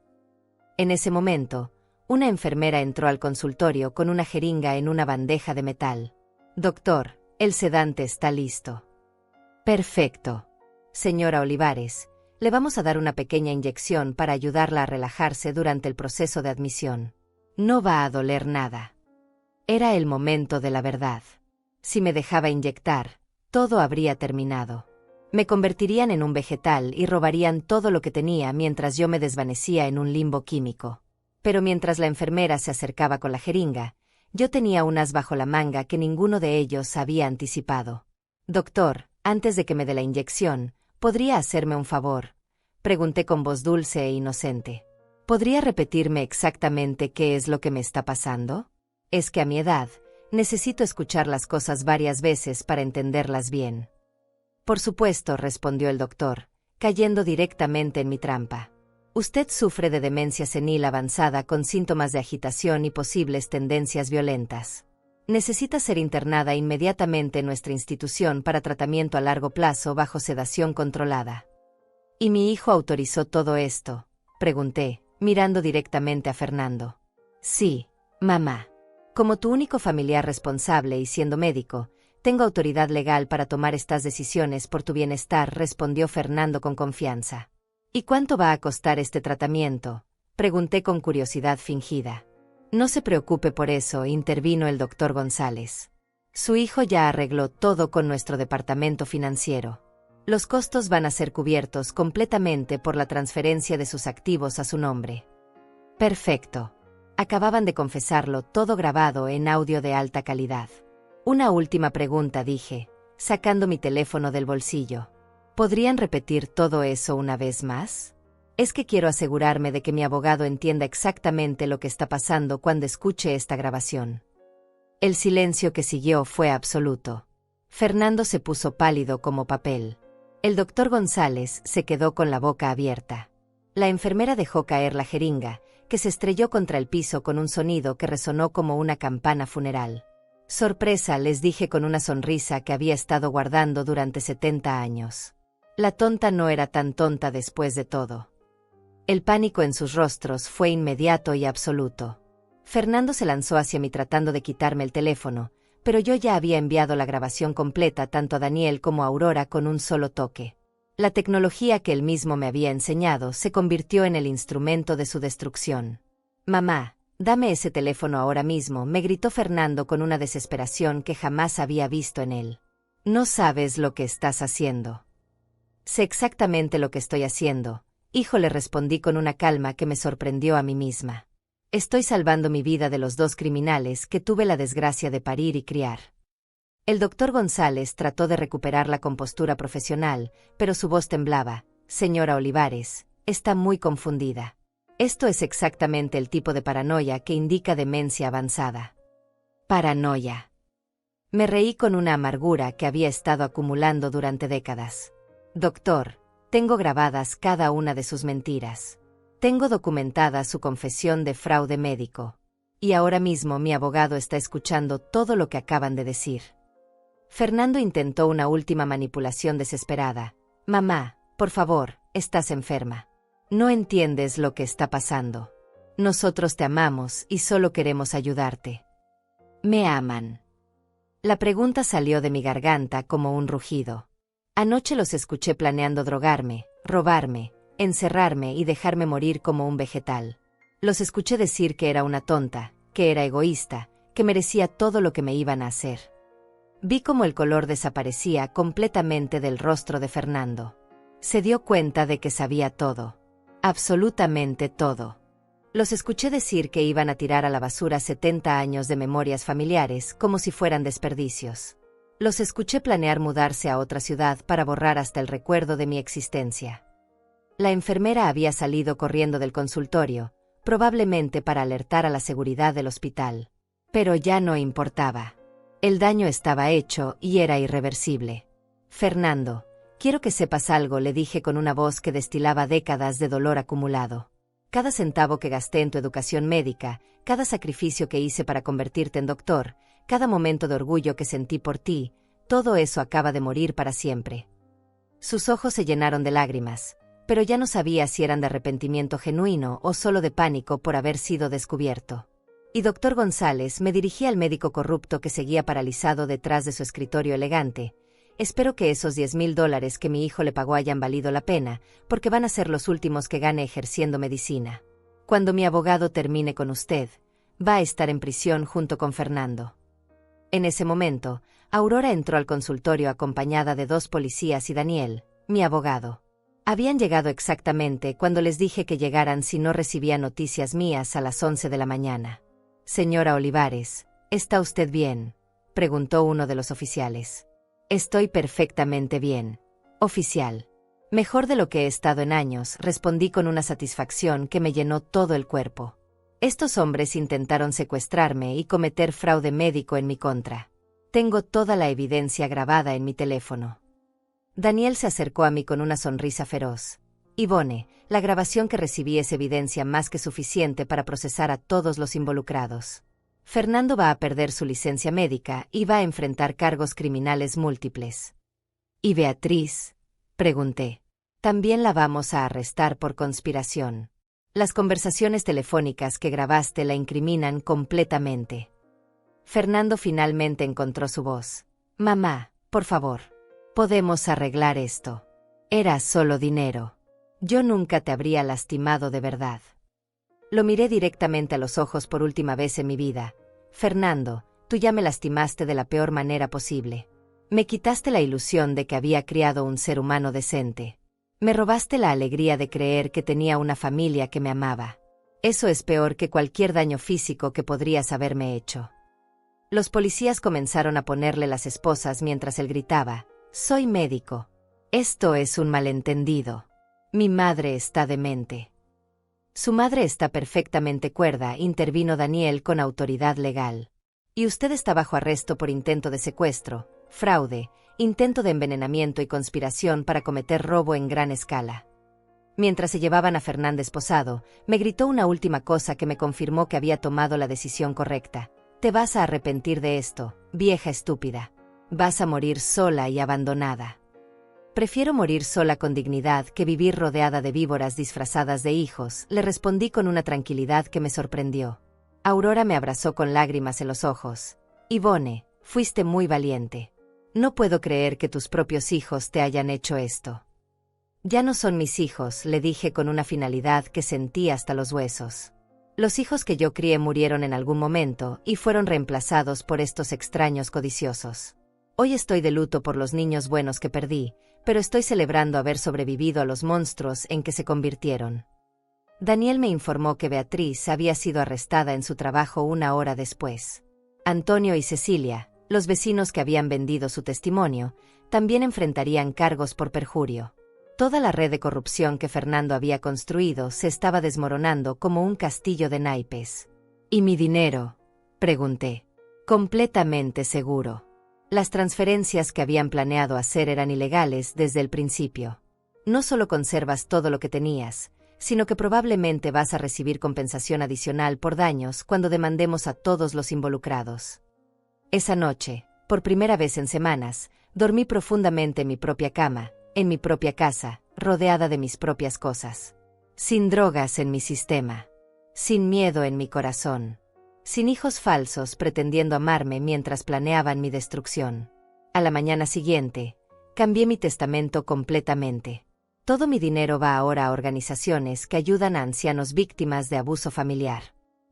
En ese momento, una enfermera entró al consultorio con una jeringa en una bandeja de metal. Doctor, el sedante está listo. Perfecto. Señora Olivares, le vamos a dar una pequeña inyección para ayudarla a relajarse durante el proceso de admisión. No va a doler nada. Era el momento de la verdad. Si me dejaba inyectar, todo habría terminado. Me convertirían en un vegetal y robarían todo lo que tenía mientras yo me desvanecía en un limbo químico. Pero mientras la enfermera se acercaba con la jeringa, yo tenía un as bajo la manga que ninguno de ellos había anticipado. Doctor, antes de que me dé la inyección, ¿podría hacerme un favor? Pregunté con voz dulce e inocente. ¿Podría repetirme exactamente qué es lo que me está pasando? Es que a mi edad, necesito escuchar las cosas varias veces para entenderlas bien. Por supuesto, respondió el doctor, cayendo directamente en mi trampa. Usted sufre de demencia senil avanzada con síntomas de agitación y posibles tendencias violentas. Necesita ser internada inmediatamente en nuestra institución para tratamiento a largo plazo bajo sedación controlada. ¿Y mi hijo autorizó todo esto?, pregunté, mirando directamente a Fernando. Sí, mamá. Como tu único familiar responsable y siendo médico, tengo autoridad legal para tomar estas decisiones por tu bienestar, respondió Fernando con confianza. ¿Y cuánto va a costar este tratamiento?, pregunté con curiosidad fingida. No se preocupe por eso, intervino el doctor González. Su hijo ya arregló todo con nuestro departamento financiero. Los costos van a ser cubiertos completamente por la transferencia de sus activos a su nombre. Perfecto. Acababan de confesarlo, todo grabado en audio de alta calidad. Una última pregunta, dije, sacando mi teléfono del bolsillo. ¿Podrían repetir todo eso una vez más? Es que quiero asegurarme de que mi abogado entienda exactamente lo que está pasando cuando escuche esta grabación. El silencio que siguió fue absoluto. Fernando se puso pálido como papel. El doctor González se quedó con la boca abierta. La enfermera dejó caer la jeringa, que se estrelló contra el piso con un sonido que resonó como una campana funeral. Sorpresa, les dije con una sonrisa que había estado guardando durante 70 años. La tonta no era tan tonta después de todo. El pánico en sus rostros fue inmediato y absoluto. Fernando se lanzó hacia mí tratando de quitarme el teléfono, pero yo ya había enviado la grabación completa tanto a Daniel como a Aurora con un solo toque. La tecnología que él mismo me había enseñado se convirtió en el instrumento de su destrucción. «Mamá, dame ese teléfono ahora mismo», me gritó Fernando con una desesperación que jamás había visto en él. «No sabes lo que estás haciendo». «Sé exactamente lo que estoy haciendo, hijo», le respondí con una calma que me sorprendió a mí misma. «Estoy salvando mi vida de los dos criminales que tuve la desgracia de parir y criar». El doctor González trató de recuperar la compostura profesional, pero su voz temblaba. «Señora Olivares, está muy confundida. Esto es exactamente el tipo de paranoia que indica demencia avanzada». «Paranoia». Me reí con una amargura que había estado acumulando durante décadas. «Doctor, tengo grabadas cada una de sus mentiras. Tengo documentada su confesión de fraude médico. Y ahora mismo mi abogado está escuchando todo lo que acaban de decir». Fernando intentó una última manipulación desesperada. «Mamá, por favor, estás enferma. No entiendes lo que está pasando. Nosotros te amamos y solo queremos ayudarte». «¿Me aman?». La pregunta salió de mi garganta como un rugido. Anoche los escuché planeando drogarme, robarme, encerrarme y dejarme morir como un vegetal. Los escuché decir que era una tonta, que era egoísta, que merecía todo lo que me iban a hacer. Vi cómo el color desaparecía completamente del rostro de Fernando. Se dio cuenta de que sabía todo. Absolutamente todo. Los escuché decir que iban a tirar a la basura 70 años de memorias familiares como si fueran desperdicios. Los escuché planear mudarse a otra ciudad para borrar hasta el recuerdo de mi existencia. La enfermera había salido corriendo del consultorio, probablemente para alertar a la seguridad del hospital. Pero ya no importaba. El daño estaba hecho y era irreversible. Fernando, quiero que sepas algo, le dije con una voz que destilaba décadas de dolor acumulado. Cada centavo que gasté en tu educación médica, cada sacrificio que hice para convertirte en doctor, cada momento de orgullo que sentí por ti, todo eso acaba de morir para siempre. Sus ojos se llenaron de lágrimas, pero ya no sabía si eran de arrepentimiento genuino o solo de pánico por haber sido descubierto. Y doctor González, me dirigí al médico corrupto que seguía paralizado detrás de su escritorio elegante. Espero que esos $10,000 que mi hijo le pagó hayan valido la pena, porque van a ser los últimos que gane ejerciendo medicina. Cuando mi abogado termine con usted, va a estar en prisión junto con Fernando. En ese momento, Aurora entró al consultorio acompañada de 2 policías y Daniel, mi abogado. Habían llegado exactamente cuando les dije que llegaran si no recibía noticias mías a las 11 de la mañana. Señora Olivares, ¿está usted bien?, preguntó uno de los oficiales. Estoy perfectamente bien, oficial. Mejor de lo que he estado en años, respondí con una satisfacción que me llenó todo el cuerpo. Estos hombres intentaron secuestrarme y cometer fraude médico en mi contra. Tengo toda la evidencia grabada en mi teléfono. Daniel se acercó a mí con una sonrisa feroz. Yvonne, la grabación que recibí es evidencia más que suficiente para procesar a todos los involucrados. Fernando va a perder su licencia médica y va a enfrentar cargos criminales múltiples. ¿Y Beatriz?, pregunté. También la vamos a arrestar por conspiración. Las conversaciones telefónicas que grabaste la incriminan completamente. Fernando finalmente encontró su voz. Mamá, por favor. Podemos arreglar esto. Era solo dinero. Yo nunca te habría lastimado de verdad. Lo miré directamente a los ojos por última vez en mi vida. Fernando, tú ya me lastimaste de la peor manera posible. Me quitaste la ilusión de que había criado un ser humano decente. Me robaste la alegría de creer que tenía una familia que me amaba. Eso es peor que cualquier daño físico que podrías haberme hecho. Los policías comenzaron a ponerle las esposas mientras él gritaba, «Soy médico. Esto es un malentendido. Mi madre está demente». Su madre está perfectamente cuerda, intervino Daniel con autoridad legal. Y usted está bajo arresto por intento de secuestro, fraude, intento de envenenamiento y conspiración para cometer robo en gran escala. Mientras se llevaban a Fernández esposado, me gritó una última cosa que me confirmó que había tomado la decisión correcta. Te vas a arrepentir de esto, vieja estúpida. Vas a morir sola y abandonada. Prefiero morir sola con dignidad que vivir rodeada de víboras disfrazadas de hijos, le respondí con una tranquilidad que me sorprendió. Aurora me abrazó con lágrimas en los ojos. Yvonne, fuiste muy valiente. No puedo creer que tus propios hijos te hayan hecho esto. Ya no son mis hijos, le dije con una finalidad que sentí hasta los huesos. Los hijos que yo crié murieron en algún momento y fueron reemplazados por estos extraños codiciosos. Hoy estoy de luto por los niños buenos que perdí, pero estoy celebrando haber sobrevivido a los monstruos en que se convirtieron. Daniel me informó que Beatriz había sido arrestada en su trabajo 1 hora después. Antonio y Cecilia, los vecinos que habían vendido su testimonio, también enfrentarían cargos por perjurio. Toda la red de corrupción que Fernando había construido se estaba desmoronando como un castillo de naipes. ¿Y mi dinero?, pregunté. Completamente seguro. Las transferencias que habían planeado hacer eran ilegales desde el principio. No solo conservas todo lo que tenías, sino que probablemente vas a recibir compensación adicional por daños cuando demandemos a todos los involucrados. Esa noche, por primera vez en semanas, dormí profundamente en mi propia cama, en mi propia casa, rodeada de mis propias cosas. Sin drogas en mi sistema. Sin miedo en mi corazón. Sin hijos falsos pretendiendo amarme mientras planeaban mi destrucción. A la mañana siguiente, cambié mi testamento completamente. Todo mi dinero va ahora a organizaciones que ayudan a ancianos víctimas de abuso familiar.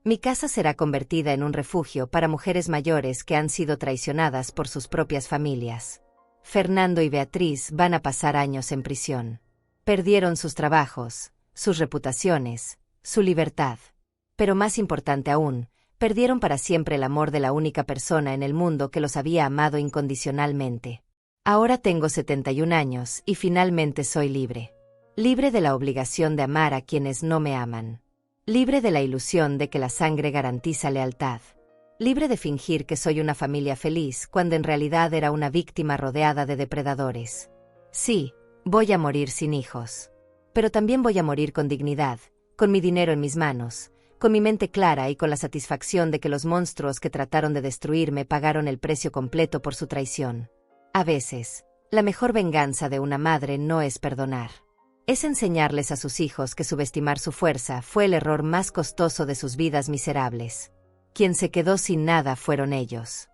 Mi casa será convertida en un refugio para mujeres mayores que han sido traicionadas por sus propias familias. Fernando y Beatriz van a pasar años en prisión. Perdieron sus trabajos, sus reputaciones, su libertad. Pero más importante aún, perdieron para siempre el amor de la única persona en el mundo que los había amado incondicionalmente. Ahora tengo 71 años y finalmente soy libre. libre de la obligación de amar a quienes no me aman, libre de la ilusión de que la sangre garantiza lealtad, libre de fingir que soy una familia feliz cuando en realidad era una víctima rodeada de depredadores. Sí, voy a morir sin hijos. Pero también voy a morir con dignidad, con mi dinero en mis manos, con mi mente clara y con la satisfacción de que los monstruos que trataron de destruirme pagaron el precio completo por su traición. A veces, la mejor venganza de una madre no es perdonar. Es enseñarles a sus hijos que subestimar su fuerza fue el error más costoso de sus vidas miserables. Quien se quedó sin nada fueron ellos.